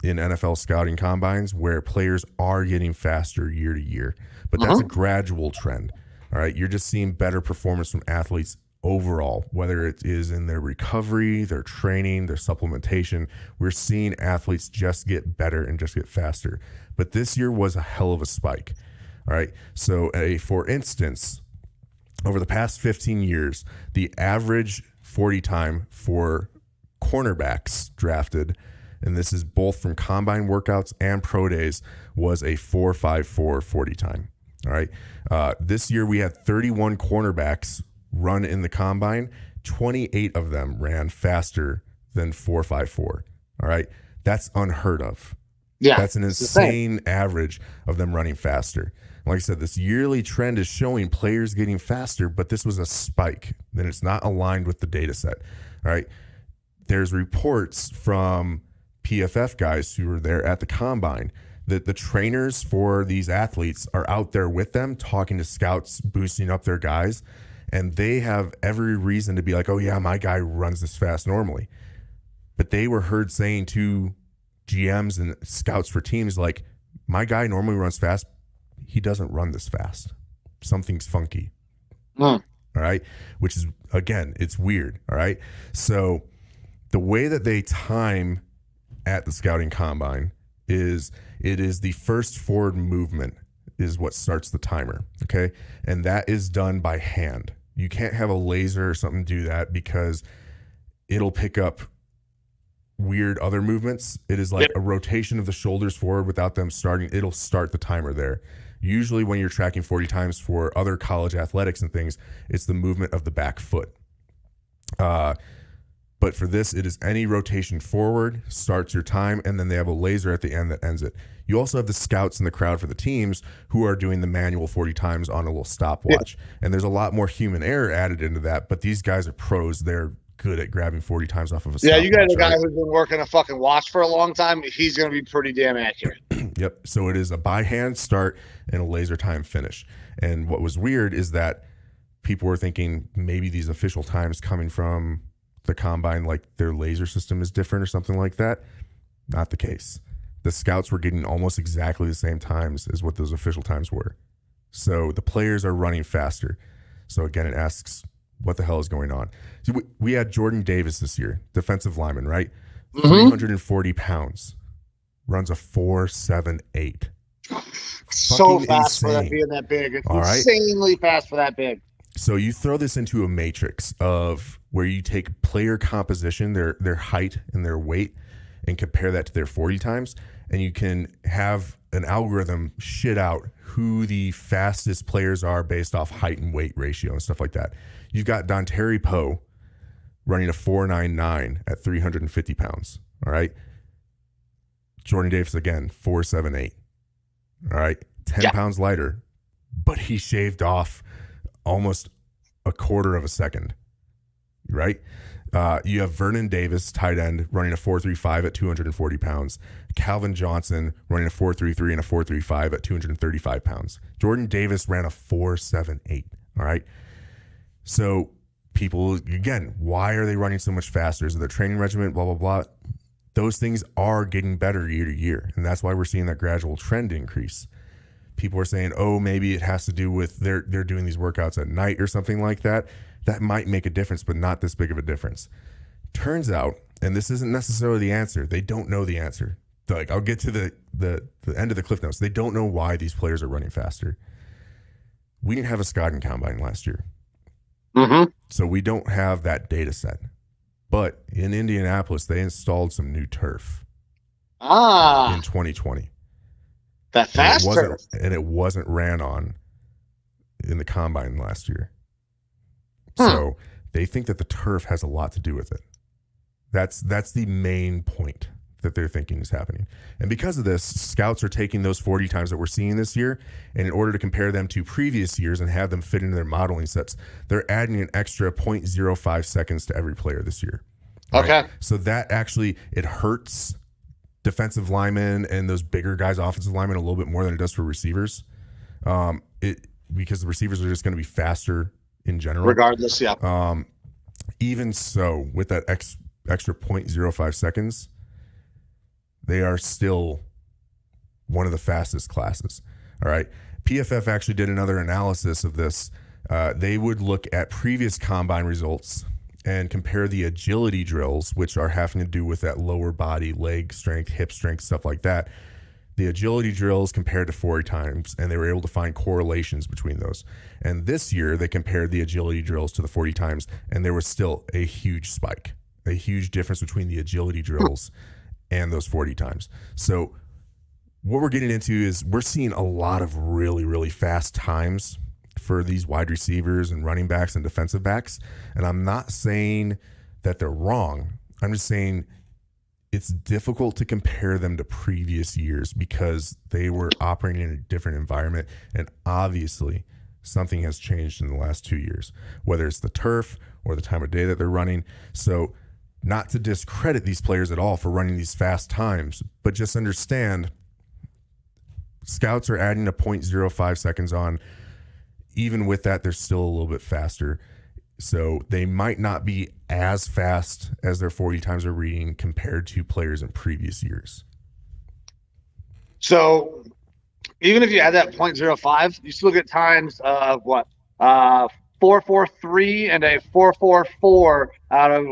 in NFL scouting combines where players are getting faster year to year, but that's a gradual trend. All right. You're just seeing better performance from athletes overall, whether it is in their recovery, their training, their supplementation. We're seeing athletes just get better and just get faster. But this year was a hell of a spike. All right. So for instance, over the past 15 years, the average 40 time for cornerbacks drafted, and this is both from combine workouts and pro days, was a 4.54 40 time. All right. This year we had 31 cornerbacks run in the combine. 28 of them ran faster than 4.54. All right. That's unheard of. Yeah. That's an insane average of them running faster. Like I said, this yearly trend is showing players getting faster, but this was a spike. Then it's not aligned with the data set. All right. There's reports from PFF guys who were there at the combine that the trainers for these athletes are out there with them, talking to scouts, boosting up their guys. And they have every reason to be like, oh, yeah, my guy runs this fast normally. But they were heard saying to GMs and scouts for teams, like, my guy normally runs fast. He doesn't run this fast. Something's funky. All right. Which is, again, it's weird. All right. So the way that they time at the scouting combine is it is the first forward movement is what starts the timer. Okay. And that is done by hand. You can't have a laser or something do that because it'll pick up weird other movements. It is like a rotation of the shoulders forward without them starting. It'll start the timer there. Usually when you're tracking 40 times for other college athletics and things, it's the movement of the back foot. But for this, it is any rotation forward, starts your time, and then they have a laser at the end that ends it. You also have the scouts in the crowd for the teams who are doing the manual 40 times on a little stopwatch. And there's a lot more human error added into that, but these guys are pros. They're good at grabbing 40 times off of a stopwatch. Yeah, you got a guy who's been working a fucking watch for a long time. He's going to be pretty damn accurate. Yep. So it is a by hand start and a laser time finish. And what was weird is that people were thinking maybe these official times coming from the combine, like their laser system is different or something like that. Not the case. The scouts were getting almost exactly the same times as what those official times were. So the players are running faster. So again, it asks, what the hell is going on? See, we had Jordan Davis this year, defensive lineman, right? 340 pounds, runs a 4.78. So fast for that being that big. It's insanely fast for that big. So you throw this into a matrix of where you take player composition, their height and their weight, and compare that to their 40 times, and you can have an algorithm shit out who the fastest players are based off height and weight ratio and stuff like that. You've got Dontari Poe running a 4.99 at 350 pounds. All right. Jordan Davis, again, 4.78. All right. 10 pounds lighter, but he shaved off almost a quarter of a second. Right. You have Vernon Davis, tight end, running a 4.35 at 240 pounds. Calvin Johnson running a 4.33 and a 4.35 at 235 pounds. Jordan Davis ran a 4.78. All right. So people, again, why are they running so much faster? Is it their training regimen? Blah, blah, blah. Those things are getting better year to year. And that's why we're seeing that gradual trend increase. People are saying, oh, maybe it has to do with they're doing these workouts at night or something like that. That might make a difference, but not this big of a difference. Turns out, and this isn't necessarily the answer, they don't know the answer. Like, I'll get to the end of the cliff notes. They don't know why these players are running faster. We didn't have a scouting combine last year. So we don't have that data set. But in Indianapolis, they installed some new turf in 2020. That fast turf. And it wasn't ran on in the combine last year. So they think that the turf has a lot to do with it. That's the main point that they're thinking is happening. And because of this, scouts are taking those 40 times that we're seeing this year, and in order to compare them to previous years and have them fit into their modeling sets, they're adding an extra 0.05 seconds to every player this year. Okay. Right? So that actually, it hurts defensive linemen and those bigger guys, offensive linemen, a little bit more than it does for receivers. Because the receivers are just going to be faster in general. Regardless, yeah. Even so, with that extra 0.05 seconds, they are still one of the fastest classes. All right. PFF actually did another analysis of this. They would look at previous combine results and compare the agility drills, which are having to do with that lower body, leg strength, hip strength, stuff like that. The agility drills compared to 40 times, and they were able to find correlations between those. And this year, they compared the agility drills to the 40 times, and there was still a huge spike, a huge difference between the agility drills and those 40 times. So what we're getting into is we're seeing a lot of really, really fast times for these wide receivers and running backs and defensive backs. And I'm not saying that they're wrong. I'm just saying it's difficult to compare them to previous years because they were operating in a different environment. And obviously something has changed in the last 2 years, whether it's the turf or the time of day that they're running. So not to discredit these players at all for running these fast times, but just understand scouts are adding a 0.05 seconds on. Even with that, they're still a little bit faster. So they might not be as fast as their 40 times a reading compared to players in previous years. So even if you add that 0.05, you still get times of what? 4.43 and a 4.44 out of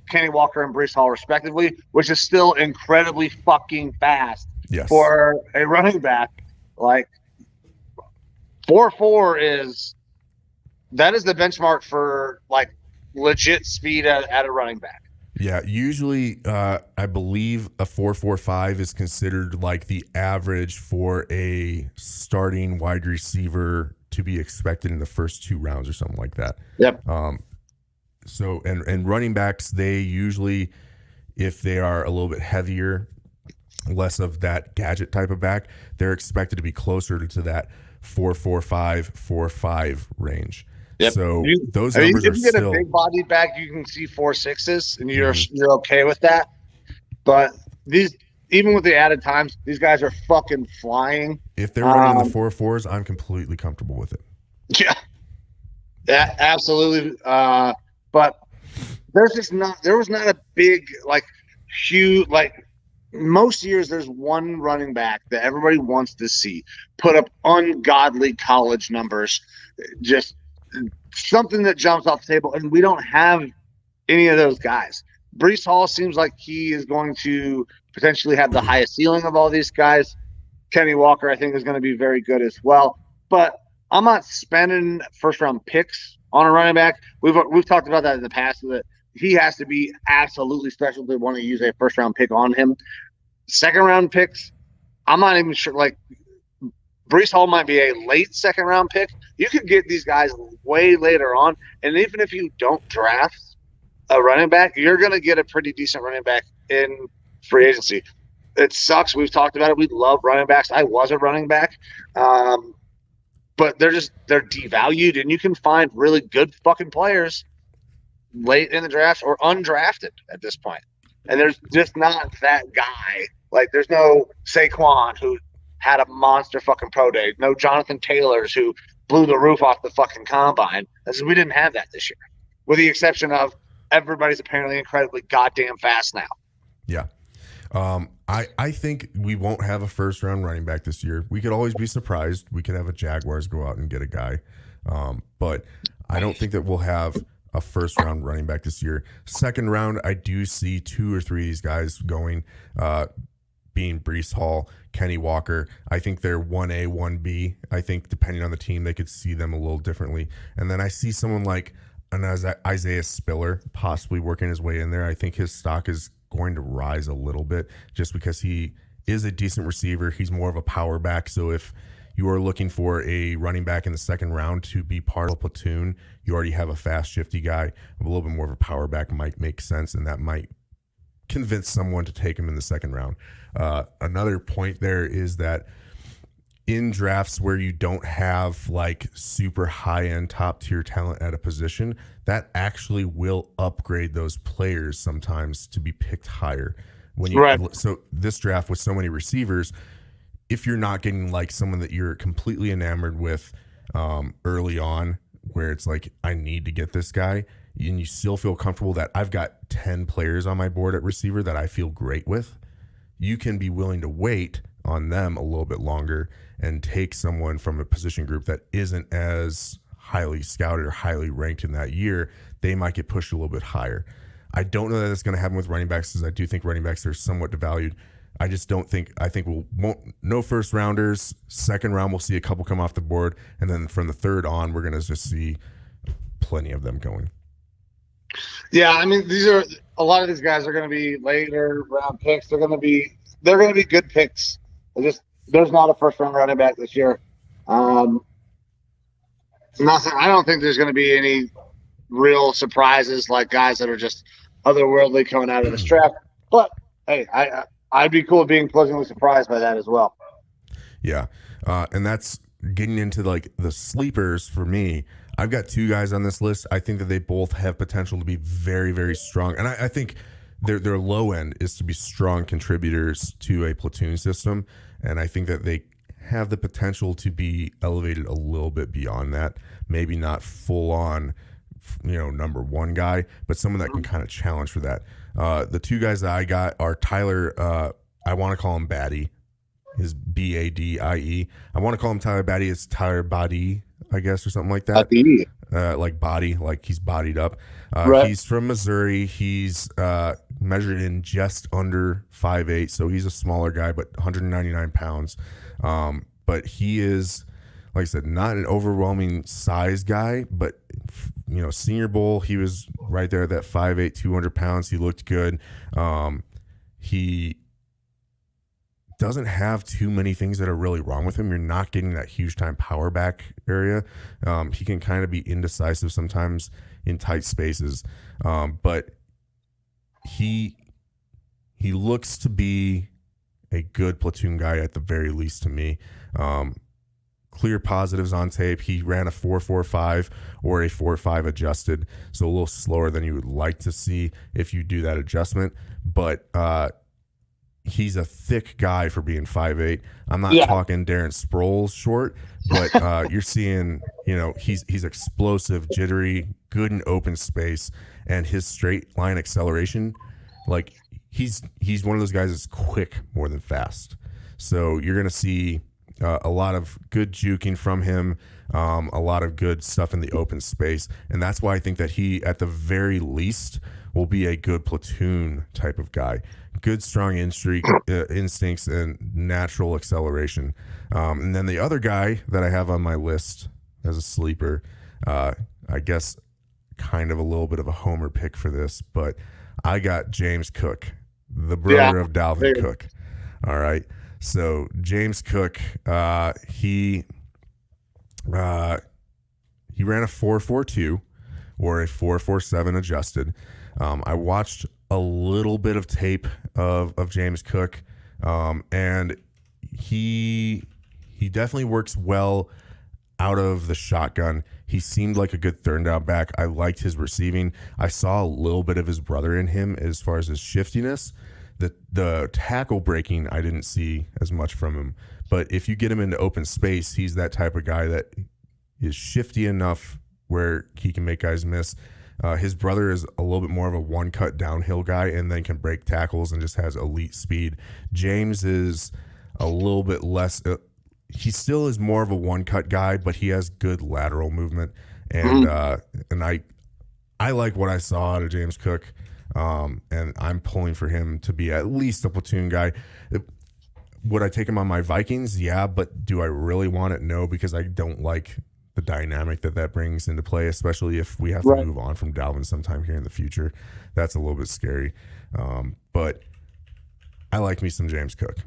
Kenny Walker and Breece Hall, respectively, which is still incredibly fucking fast for a running back. Like 4.4 is the benchmark for like legit speed at a running back. Yeah, usually I believe a 4.45 is considered like the average for a starting wide receiver to be expected in the first 2 rounds or something like that. Yep. So and running backs, they usually, if they are a little bit heavier, less of that gadget type of back, they're expected to be closer to that 4.45, 4.5 range. Yep. So those numbers are still. If you get a big body back, you can see 4.6s, and you're okay with that. But these, even with the added times, these guys are fucking flying. If they're running the 4.4s, I'm completely comfortable with it. Yeah, absolutely. But there was not a big, like, huge, like, most years there's one running back that everybody wants to see put up ungodly college numbers, just something that jumps off the table, and we don't have any of those guys. Breece Hall seems like he is going to potentially have the highest ceiling of all these guys. Kenny Walker, I think, is going to be very good as well. But I'm not spending first-round picks on a running back. We've talked about that in the past, that he has to be absolutely special to want to use a first-round pick on him. Second-round picks, I'm not even sure. Like, Breece Hall might be a late second-round pick. You could get these guys way later on, and even if you don't draft a running back, you're going to get a pretty decent running back in free agency. It sucks. We've talked about it. We love running backs. I was a running back. But they're devalued, and you can find really good fucking players late in the draft or undrafted at this point. And there's just not that guy. Like, there's no Saquon who had a monster fucking pro day. No Jonathan Taylors who blew the roof off the fucking combine. We didn't have that this year, with the exception of everybody's apparently incredibly goddamn fast now. Yeah. I think we won't have a first-round running back this year. We could always be surprised. We could have a Jaguars go out and get a guy. But I don't think that we'll have a first-round running back this year. Second round, I do see 2 or 3 of these guys going, being Breece Hall, Kenny Walker. I think they're 1A, 1B. I think depending on the team, they could see them a little differently. And then I see someone like Isaiah Spiller possibly working his way in there. I think his stock is going to rise a little bit just because he is a decent receiver. He's more of a power back. So if you are looking for a running back in the second round to be part of a platoon, you already have a fast, shifty guy. A little bit more of a power back might make sense, and that might convince someone to take him in the second round. Another point there is that in drafts where you don't have like super high-end top-tier talent at a position, that actually will upgrade those players sometimes to be picked higher. So this draft with so many receivers, if you're not getting like someone that you're completely enamored with early on, where it's like, I need to get this guy, and you still feel comfortable that I've got 10 players on my board at receiver that I feel great with, you can be willing to wait on them a little bit longer and take someone from a position group that isn't as highly scouted or highly ranked in that year. They might get pushed a little bit higher. I don't know that it's going to happen with running backs, because I do think running backs are somewhat devalued. I just don't think, I think no first rounders. Second round, we'll see a couple come off the board. And then from the third on, we're going to just see plenty of them going. Yeah, I mean, a lot of these guys are going to be later round picks. They're going to be good picks. There's not a first round running back this year. I don't think there's going to be any real surprises, like guys that are just otherworldly coming out of this draft. But hey, I'd be cool being pleasantly surprised by that as well. Yeah, and that's getting into like the sleepers for me. I've got 2 guys on this list. I think that they both have potential to be very, very strong. And I think their low end is to be strong contributors to a platoon system. And I think that they have the potential to be elevated a little bit beyond that. Maybe not full on number one guy, but someone that can kind of challenge for that. The two guys that I got are Tyler. I want to call him Batty. His Badie. I want to call him Tyler Batty. It's Tyler Body, I guess, or something like that. Like body, like he's bodied up. Right. He's from Missouri. He's measured in just under 5'8", so he's a smaller guy, but 199 pounds. But he is, like I said, not an overwhelming size guy, but Senior Bowl, he was right there at that 5'8", 200 pounds. He looked good. He doesn't have too many things that are really wrong with him. You're not getting that huge time power back area. He can kind of be indecisive sometimes in tight spaces. But he looks to be a good platoon guy at the very least to me. Clear positives on tape. He ran a 4.45 or a 4.5 adjusted, so a little slower than you would like to see if you do that adjustment. But he's a thick guy for being 5'8". I'm not talking Darren Sproles short, but you're seeing, he's explosive, jittery, good in open space, and his straight line acceleration, like he's one of those guys that's quick more than fast. So you're gonna see a lot of good juking from him, a lot of good stuff in the open space, and that's why I think that he, at the very least, will be a good platoon type of guy. Good, strong instincts and natural acceleration. And then the other guy that I have on my list as a sleeper, I guess kind of a little bit of a homer pick for this, but I got James Cook, the brother of Dalvin Cook. All right. So James Cook, he ran a 4.42 or a 4.47 adjusted. I watched a little bit of tape of James Cook, and he definitely works well out of the shotgun. He seemed like a good third down back. I liked his receiving. I saw a little bit of his brother in him as far as his shiftiness. The tackle breaking, I didn't see as much from him. But if you get him into open space, he's that type of guy that is shifty enough where he can make guys miss. His brother is a little bit more of a one-cut downhill guy and then can break tackles and just has elite speed. James is a little bit less. He still is more of a one-cut guy, but he has good lateral movement. And I like what I saw out of James Cook. And I'm pulling for him to be at least a platoon guy. Would I take him on my Vikings? Yeah, but do I really want it? No, because I don't like the dynamic that brings into play, especially if we have to move on from Dalvin sometime here in the future. That's a little bit scary. But I like me some James Cook.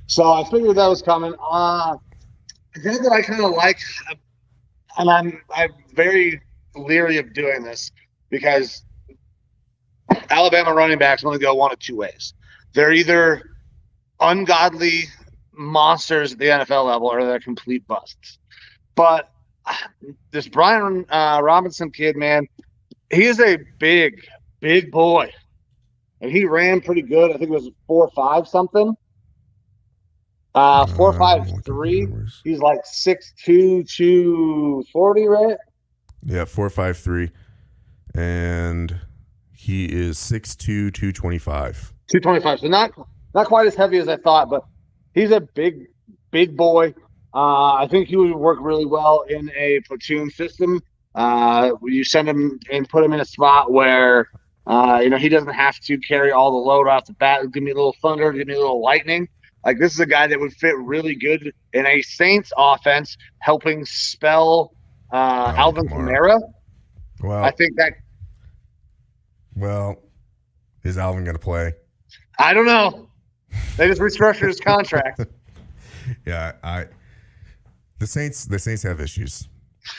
So I figured that was coming. The thing that I kind of like, and I'm very leery of doing this because Alabama running backs only go one of two ways. They're either ungodly monsters at the NFL level or they're complete busts. But this Brian Robinson kid, man, he is a big boy. And he ran pretty good. I think it was 4.5 something. 4.53. He's like 6'2", 240, right? Yeah, 4.53. And he is 6'2", 225. 225. So not quite as heavy as I thought, but he's a big boy. I think he would work really well in a platoon system. You send him and put him in a spot where he doesn't have to carry all the load off the bat. Give me a little thunder, give me a little lightning. Like, this is a guy that would fit really good in a Saints offense, helping spell Alvin Kamara. Well, I think that. Well, is Alvin going to play? I don't know. They just restructured his contract. Yeah, the Saints have issues.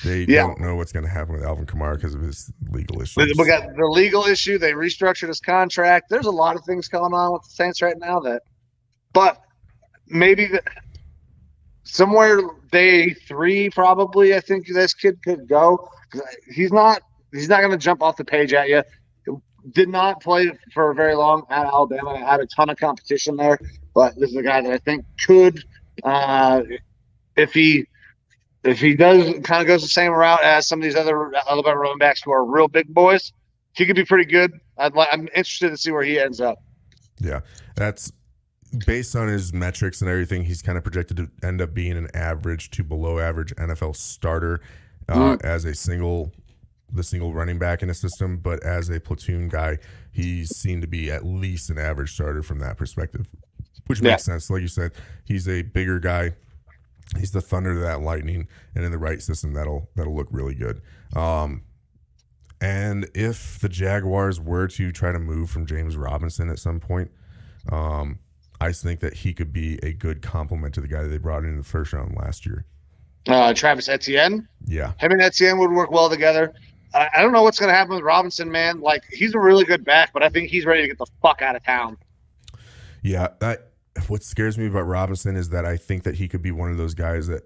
They don't know what's going to happen with Alvin Kamara because of his legal issues. We got the legal issue. They restructured his contract. There's a lot of things going on with the Saints right now but maybe somewhere day 3 probably. I think this kid could go. He's not going to jump off the page at you. Did not play for very long at Alabama. Had a ton of competition there, but this is a guy that I think could, if he if he does kind of goes the same route as some of these other Alabama running backs who are real big boys, he could be pretty good. I'm interested to see where he ends up. Yeah, that's based on his metrics and everything. He's kind of projected to end up being an average to below average NFL starter as the single running back in a system, but as a platoon guy, he's seen to be at least an average starter from that perspective, which makes sense. Like you said, he's a bigger guy. He's the thunder to that lightning, and in the right system, that'll look really good. And if the Jaguars were to try to move from James Robinson at some point, I think that he could be a good complement to the guy that they brought in the first round last year. Travis Etienne? Yeah. Him and Etienne would work well together. I don't know what's going to happen with Robinson, man. Like, he's a really good back, but I think he's ready to get the fuck out of town. Yeah. What scares me about Robinson is that I think that he could be one of those guys that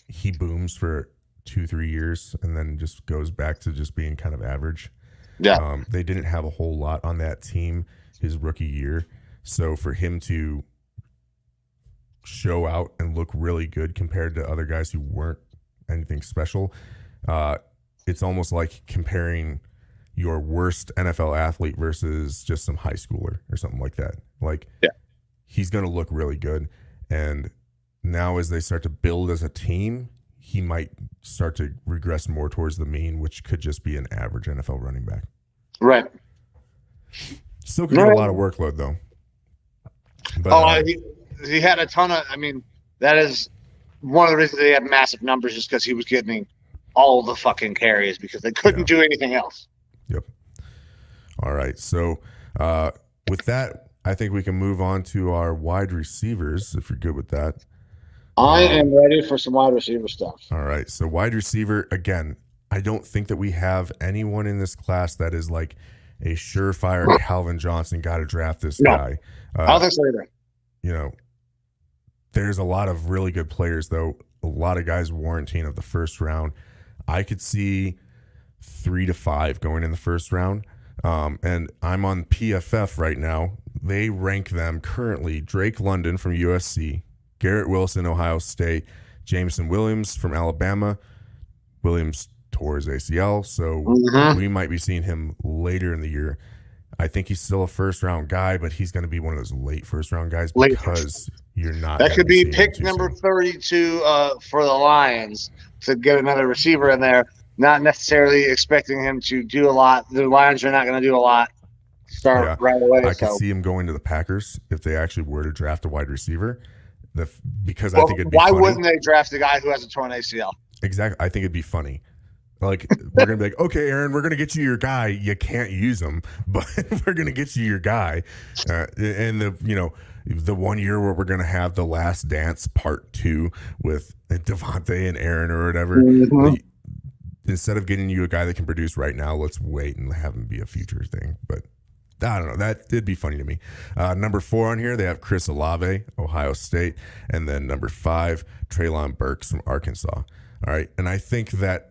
he booms for 2-3 years and then just goes back to just being kind of average. Yeah. They didn't have a whole lot on that team his rookie year. So for him to show out and look really good compared to other guys who weren't anything special, it's almost like comparing your worst NFL athlete versus just some high schooler or something like that. Like, he's going to look really good. And now as they start to build as a team, he might start to regress more towards the mean, which could just be an average NFL running back. Right. Still could get a lot of workload, though. But, he had a ton of – I mean, that is one of the reasons they had massive numbers, just because he was getting all the fucking carries because they couldn't do anything else. Yep. All right. So with that, I think we can move on to our wide receivers, if you're good with that. I am ready for some wide receiver stuff. All right. So wide receiver, again, I don't think that we have anyone in this class that is like a surefire Calvin Johnson, got to draft this guy. I don't think so either. You know, there's a lot of really good players, though. A lot of guys warranting of the first round. I could see 3 to 5 going in the first round. And I'm on PFF right now. They rank them currently: Drake London from USC, Garrett Wilson, Ohio State, Jameson Williams from Alabama. Williams tore his ACL, so we might be seeing him later in the year. I think he's still a first-round guy, but he's going to be one of those late first-round guys because you're not. That could be pick number 32 for the Lions to get another receiver in there. Not necessarily expecting him to do a lot. The Lions are not going to do a lot. Start right away. I could see him going to the Packers if they actually were to draft a wide receiver. Because I think it'd be why funny. wouldn't they draft a guy who has a torn ACL? Exactly. I think it'd be funny. Like, we're going to be like, okay, Aaron, we're going to get you your guy. You can't use him, but we're going to get you your guy. And the 1 year where we're going to have the Last Dance Part 2 with Devontae and Aaron or whatever. Instead of getting you a guy that can produce right now, let's wait and have him be a future thing. But I don't know. That did be funny to me. Number 4 on here, they have Chris Alave, Ohio State. And then number 5, Treylon Burks from Arkansas. All right. And I think that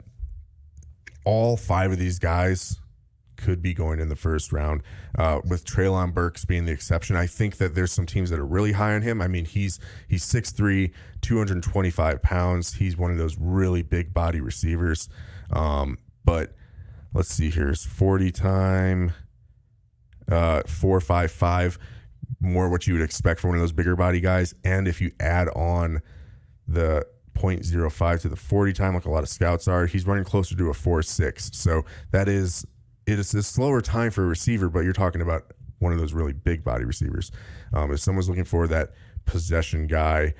all 5 of these guys could be going in the first round, with Treylon Burks being the exception. I think that there's some teams that are really high on him. I mean, he's 6'3", 225 pounds. He's one of those really big body receivers. But let's see here. His 40 time, 4.55, more what you would expect from one of those bigger body guys. And if you add on the 0.05 to the 40 time, like a lot of scouts are, he's running closer to a 4.6. So it is a slower time for a receiver, but you're talking about one of those really big body receivers. If someone's looking for that possession guy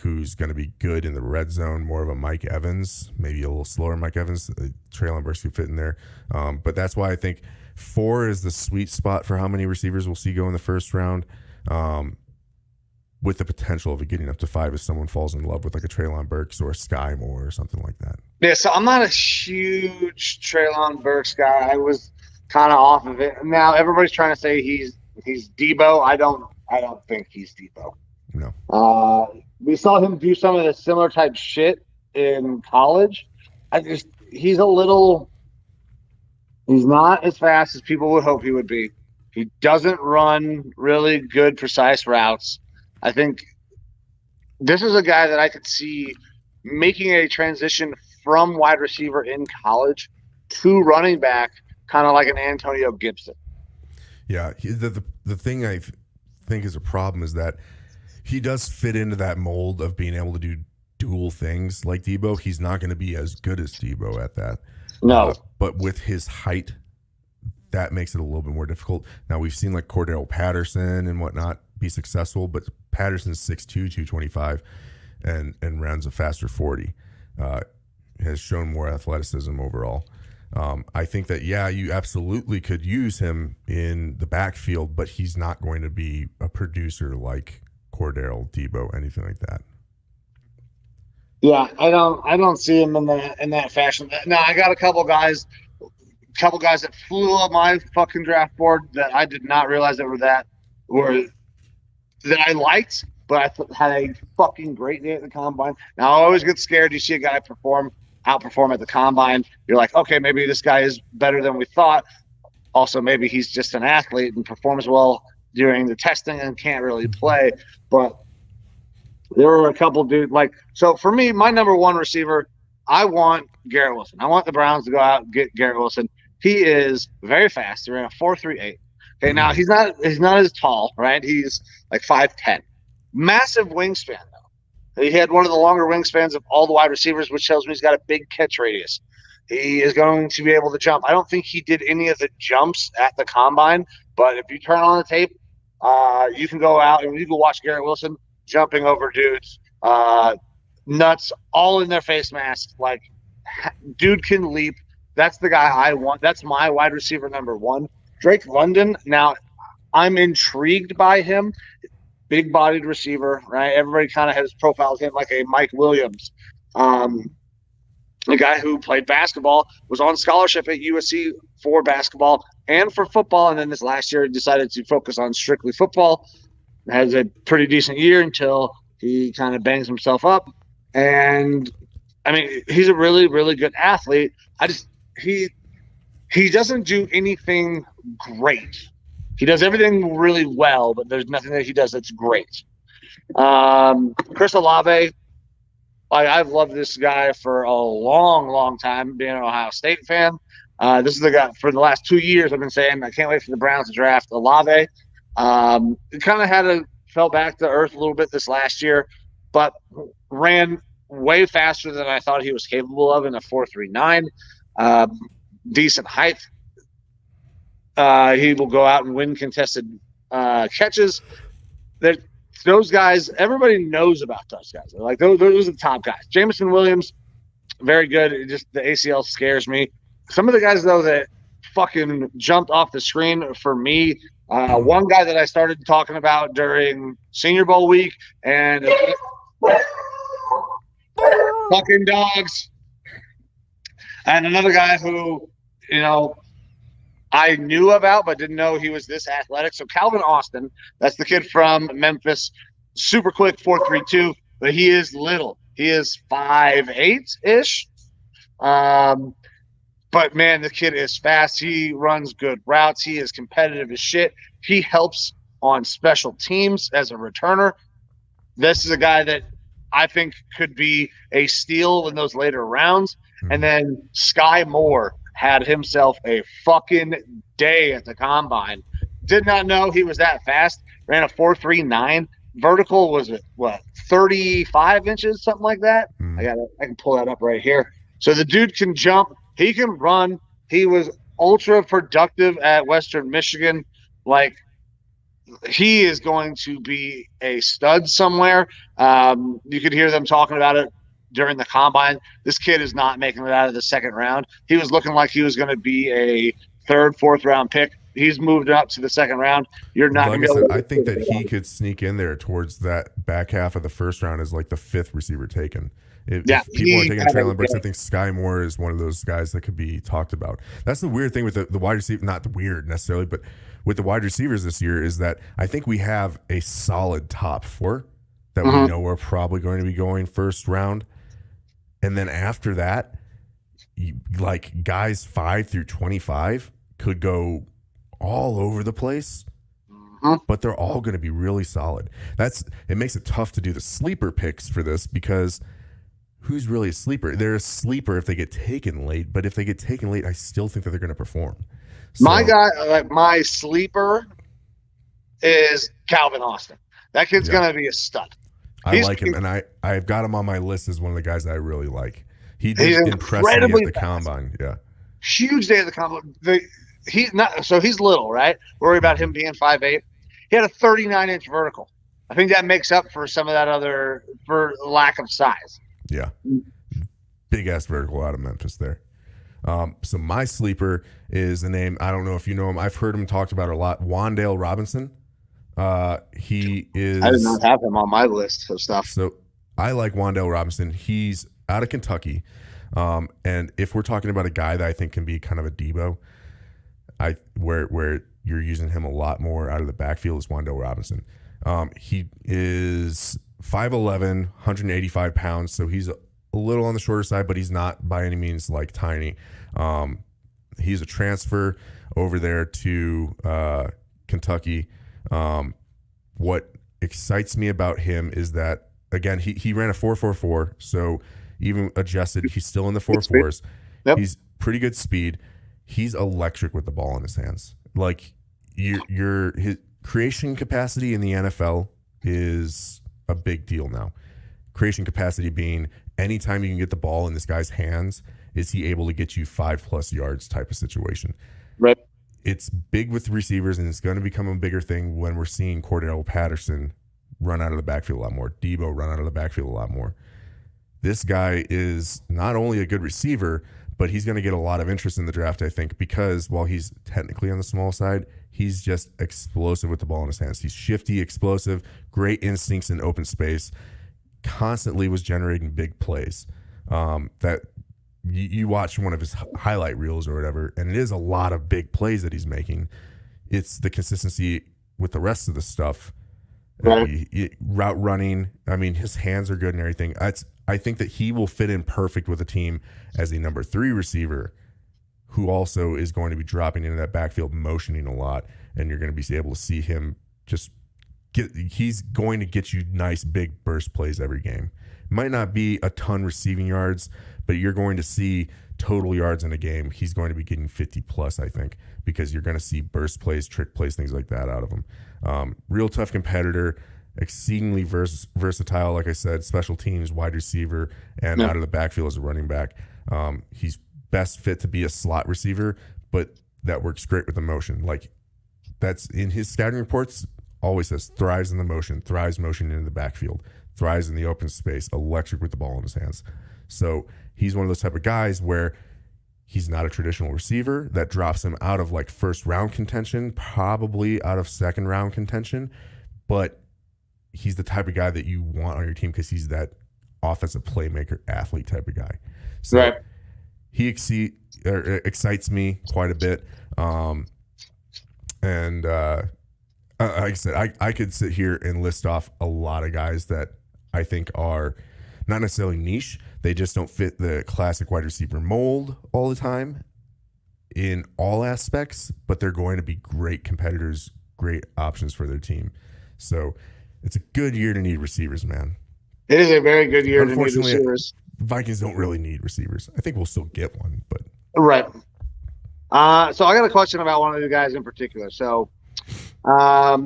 who's going to be good in the red zone, more of a Mike Evans, maybe a little slower Mike Evans, Treylon Burks could fit in there. But that's why I think 4 is the sweet spot for how many receivers we'll see go in the first round, with the potential of it getting up to 5 if someone falls in love with like a Treylon Burks or a Skye Moore or something like that. Yeah, so I'm not a huge Treylon Burks guy. I was kind of off of it. Now everybody's trying to say he's Debo. I don't think he's Debo. No. We saw him do some of the similar type shit in college. He's not as fast as people would hope he would be. He doesn't run really good, precise routes. I think this is a guy that I could see making a transition from wide receiver in college to running back, kind of like an Antonio Gibson. Yeah, the thing I think is a problem is that he does fit into that mold of being able to do dual things like Debo. He's not going to be as good as Debo at that. No. But with his height, that makes it a little bit more difficult. Now, we've seen like Cordell Patterson and whatnot be successful, but Patterson's 6'2", 225, and runs a faster 40. Has shown more athleticism overall. I think that, yeah, you absolutely could use him in the backfield, but he's not going to be a producer like Cordell, Debo, anything like that. Yeah, I don't see him in that fashion. Now, I got a couple guys that flew up my fucking draft board that I did not realize that I liked, but I had a fucking great day at the combine. Now, I always get scared. You see a guy outperform at the combine. You're like, okay, maybe this guy is better than we thought. Also, maybe he's just an athlete and performs well during the testing and can't really play. But there were a couple dudes so for me, my number one receiver, I want Garrett Wilson. I want the Browns to go out and get Garrett Wilson. He is very fast. They're in a 4.38. Okay, now he's not as tall, right? He's like 5'10". Massive wingspan though. He had one of the longer wingspans of all the wide receivers, which tells me he's got a big catch radius. He is going to be able to jump. I don't think he did any of the jumps at the combine, but if you turn on the tape, you can go out and you can watch Garrett Wilson jumping over dudes, nuts all in their face masks. Like, dude can leap. That's the guy I want. That's my wide receiver number one. Drake London. Now, I'm intrigued by him. Big-bodied receiver, right? Everybody kind of has profiled him like a Mike Williams. A guy who played basketball, was on scholarship at USC for basketball and for football, and then this last year decided to focus on strictly football. Has a pretty decent year until he kind of bangs himself up. And, I mean, he's a really, really good athlete. He doesn't do anything great. He does everything really well, but there's nothing that he does that's great. Chris Alave, I've loved this guy for a long, long time, being an Ohio State fan. This is the guy for the last 2 years I've been saying I can't wait for the Browns to draft Alave. It kind of fell back to earth a little bit this last year, but ran way faster than I thought he was capable of in a 4.39. Decent height. He will go out and win contested catches. Those guys, everybody knows about those guys. Like those are the top guys. Jameson Williams, very good. The ACL scares me. Some of the guys though that fucking jumped off the screen for me. One guy that I started talking about during Senior Bowl week and fucking dogs, and another guy who I knew about but didn't know he was this athletic. So Calvin Austin, that's the kid from Memphis, super quick 4.32, but he is little. He is 5'8"-ish. But, man, the kid is fast. He runs good routes. He is competitive as shit. He helps on special teams as a returner. This is a guy that I think could be a steal in those later rounds. And then Skye Moore had himself a fucking day at the combine. Did not know he was that fast. Ran a 4.39. Vertical was, 35 inches, something like that? I can pull that up right here. So the dude can jump. He can run. He was ultra productive at Western Michigan. Like, he is going to be a stud somewhere. You could hear them talking about it during the combine. This kid is not making it out of the second round. He was looking like he was going to be a third, fourth round pick. He's moved up to the second round. You're not going to I think that he could sneak in there towards that back half of the first round as like the fifth receiver taken. If people are taking Treylon Burks, I think Skye Moore is one of those guys that could be talked about. That's the weird thing with the wide receiver, not the weird necessarily, but with the wide receivers this year is that I think we have a solid top four that we know we're probably going to be going first round. And then after that, like guys 5 through 25 could go all over the place, but they're all going to be really solid. It makes it tough to do the sleeper picks for this because who's really a sleeper? They're a sleeper if they get taken late, but if they get taken late, I still think that they're going to perform. So, my sleeper is Calvin Austin. That kid's going to be a stud. I like him, and I've got him on my list as one of the guys that I really like. He did impress me at the combine. Yeah, huge day at the combine. He's little, right? Worry about him being 5'8". He had a 39-inch vertical. I think that makes up for some of that for lack of size. Yeah, big ass vertical out of Memphis there. So my sleeper is a name, I don't know if you know him. I've heard him talked about a lot. Wandel Robinson. He is. I did not have him on my list of stuff. So I like Wandel Robinson. He's out of Kentucky. And if we're talking about a guy that I think can be kind of a Debo, where you're using him a lot more out of the backfield is Wandel Robinson. He is 5'11", 185 pounds. So he's a little on the shorter side, but he's not by any means like tiny. He's a transfer over there to Kentucky. What excites me about him is that, again, he ran a 4.44, so even adjusted, he's still in the 4.4s. Yep. He's pretty good speed. He's electric with the ball in his hands. Like his creation capacity in the NFL is a big deal now. Creation capacity being anytime you can get the ball in this guy's hands, is he able to get you 5+ yards type of situation. Right. It's big with receivers, and it's going to become a bigger thing when we're seeing Cordell Patterson run out of the backfield a lot more, Debo run out of the backfield a lot more. This guy is not only a good receiver, but he's going to get a lot of interest in the draft, I think, because while he's technically on the small side, he's just explosive with the ball in his hands. He's shifty, explosive, great instincts in open space, constantly was generating big plays. That you watch one of his highlight reels or whatever, and it is a lot of big plays that he's making. It's the consistency with the rest of the stuff. Route running. I mean, his hands are good and everything. I think that he will fit in perfect with a team as a number 3 receiver who also is going to be dropping into that backfield, motioning a lot, and you're going to be able to see him he's going to get you nice big burst plays every game. Might not be a ton receiving yards, but you're going to see total yards in a game. He's going to be getting 50+, I think, because you're going to see burst plays, trick plays, things like that out of him. Real tough competitor, exceedingly versatile, like I said, special teams, wide receiver, and out of the backfield as a running back. He's best fit to be a slot receiver, but that works great with the motion. Like, that's in his scouting reports, always says thrives in the motion, thrives motion into the backfield, thrives in the open space, electric with the ball in his hands. So he's one of those type of guys where he's not a traditional receiver that drops him out of like first round contention, probably out of second round contention, but he's the type of guy that you want on your team because he's that offensive playmaker, athlete type of guy. So right. He excites me quite a bit. Like I said, I could sit here and list off a lot of guys that I think are not necessarily niche. They just don't fit the classic wide receiver mold all the time in all aspects, but they're going to be great competitors, great options for their team. So it's a good year to need receivers, man. It is a very good year to need receivers. Vikings don't really need receivers. I think we'll still get one, but right. So I got a question about one of the guys in particular. So a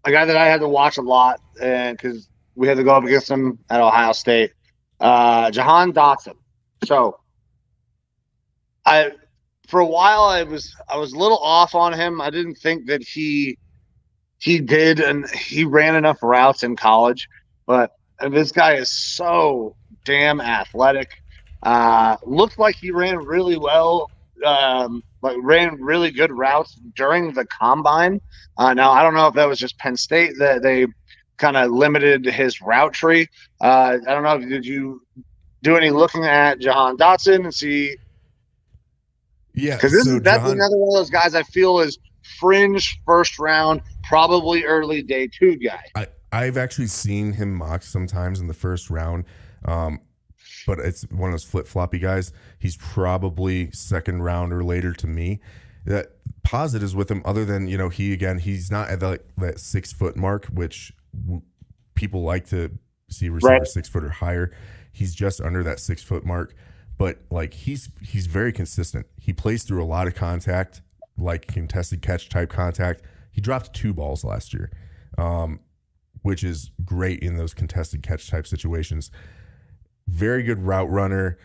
guy that I had to watch a lot, and because we had to go up against him at Ohio State, Jahan Dotson. So for a while I was a little off on him. I didn't think that he did, and he ran enough routes in college, but this guy is so damn athletic. Looked like he ran really well, ran really good routes during the combine. Now, I don't know if that was just Penn State that they kind of limited his route tree. I don't know. Did you do any looking at Jahan Dotson and see? Yeah, because that's another one of those guys I feel is fringe first round, probably early day 2 guy. I've actually seen him mocked sometimes in the first round, but it's one of those flip-floppy guys. He's probably second round or later to me. That positives with him, other than, he's not at that 6 foot mark, which people like to see receivers 6 foot or higher. He's just under that 6 foot mark, but like he's very consistent. He plays through a lot of contact, like contested catch type contact. He dropped 2 balls last year, which is great in those contested catch type situations. Very good route runner,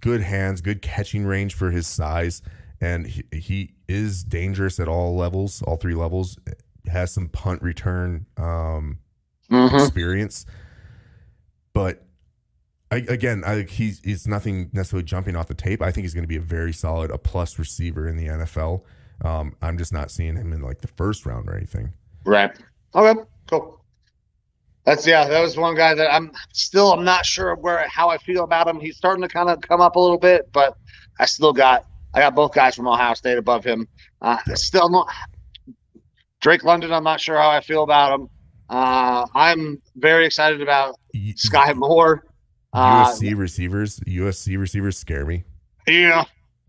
good hands, good catching range for his size. And he is dangerous at all levels, all 3 levels. Has some punt return experience. But he's nothing necessarily jumping off the tape. I think he's going to be a very solid, a plus receiver in the NFL. I'm just not seeing him in like the first round or anything. Right. Okay, cool. That was one guy that I'm not sure how I feel about him. He's starting to kind of come up a little bit, but I got both guys from Ohio State above him. Still not Drake London. I'm not sure how I feel about him. I'm very excited about Skye Moore. USC receivers scare me. Yeah.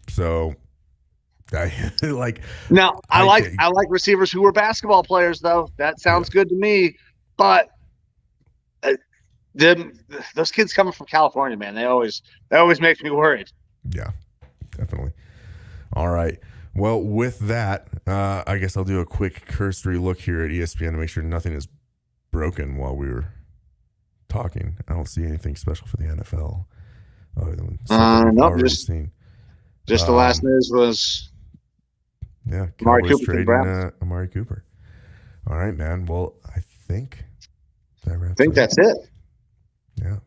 So I like. Now I like receivers who were basketball players, though. That sounds good to me. But those kids coming from California, man, they always make me worried. Yeah, definitely. All right. Well, with that, I guess I'll do a quick cursory look here at ESPN to make sure nothing is broken while we were talking. I don't see anything special for the NFL. Other than no, just the last news was Cowboys trading Amari Cooper. All right, man. Well, I think that's it. Yeah.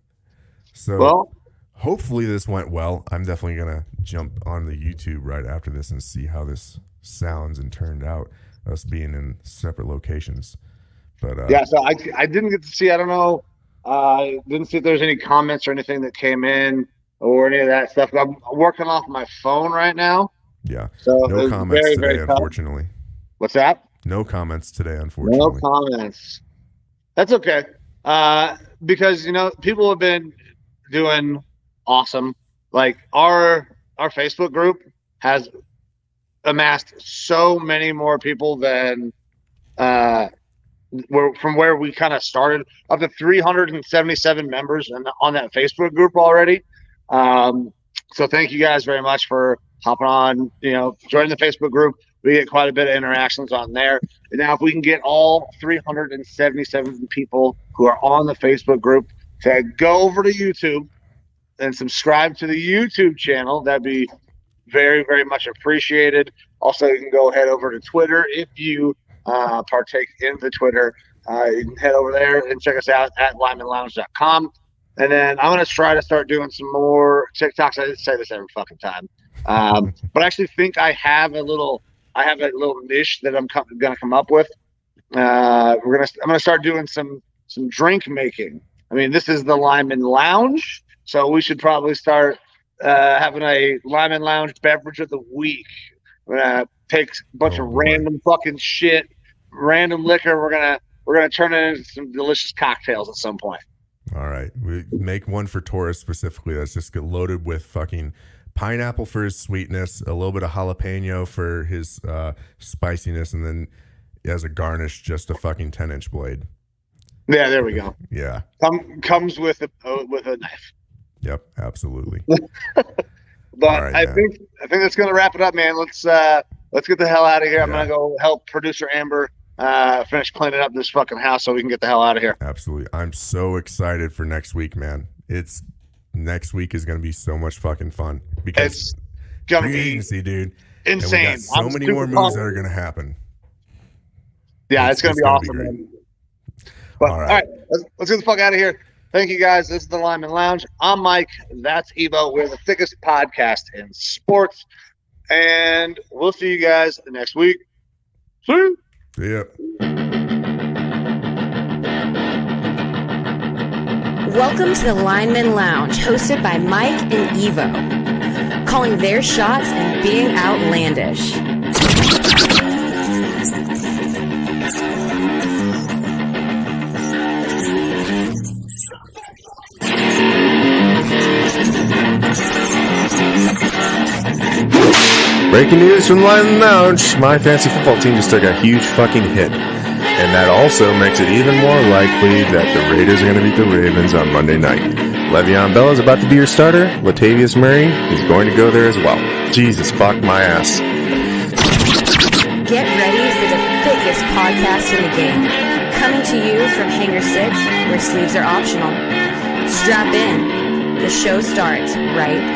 So hopefully this went well. I'm definitely gonna jump on the YouTube right after this and see how this sounds and turned out. Us being in separate locations, but So I didn't get to see. I don't know. I didn't see if there's any comments or anything that came in or any of that stuff. I'm working off my phone right now. Yeah. So no comments very, today, very unfortunately. What's that? No comments today, unfortunately. No comments. That's okay. Because people have been doing awesome. Like our Facebook group has amassed so many more people than from where we kind of started, up to 377 members on that Facebook group already. So thank you guys very much for hopping on, joining the Facebook group. We get quite a bit of interactions on there. And now if we can get all 377 people who are on the Facebook group to go over to YouTube and subscribe to the YouTube channel, that'd be very, very much appreciated. Also, you can go head over to Twitter if you partake in the Twitter. You can head over there and check us out at linemanlounge.com. And then I'm going to try to start doing some more TikToks. I say this every fucking time. But I actually think I have a little niche that I'm going to come up with. I'm going to start doing some drink making. I mean, this is the Lineman Lounge, so we should probably start having a Lineman Lounge beverage of the week. We're gonna take a bunch of random fucking shit, random liquor. We're gonna turn it into some delicious cocktails at some point. All right, we make one for Taurus specifically that's just loaded with fucking pineapple for his sweetness, a little bit of jalapeno for his spiciness, and then as a garnish, just a fucking 10-inch blade. Yeah, there we go. Yeah, comes with a knife. Yep, absolutely. But right, I think that's gonna wrap it up, man. Let's get the hell out of here. Yeah. I'm gonna go help producer Amber finish cleaning up this fucking house so we can get the hell out of here. Absolutely. I'm so excited for next week, man. Next week is gonna be so much fucking fun because it's gonna be agency, dude. Insane. And we got so many more moves that are gonna happen. Yeah, it's gonna be awesome, man. But all right, let's get the fuck out of here. Thank you, guys. This is the Lineman Lounge. I'm Mike. That's Evo. We're the thickest podcast in sports. And we'll see you guys next week. See you. See ya. Welcome to the Lineman Lounge, hosted by Mike and Evo, calling their shots and being outlandish. Breaking news from the Lineman Lounge. My fantasy football team just took a huge fucking hit. And that also makes it even more likely that the Raiders are going to beat the Ravens on Monday night. Le'Veon Bell is about to be your starter. Latavius Murray is going to go there as well. Jesus, fuck my ass. Get ready for the biggest podcast in the game. Coming to you from Hangar 6, where sleeves are optional. Strap in. The show starts right now.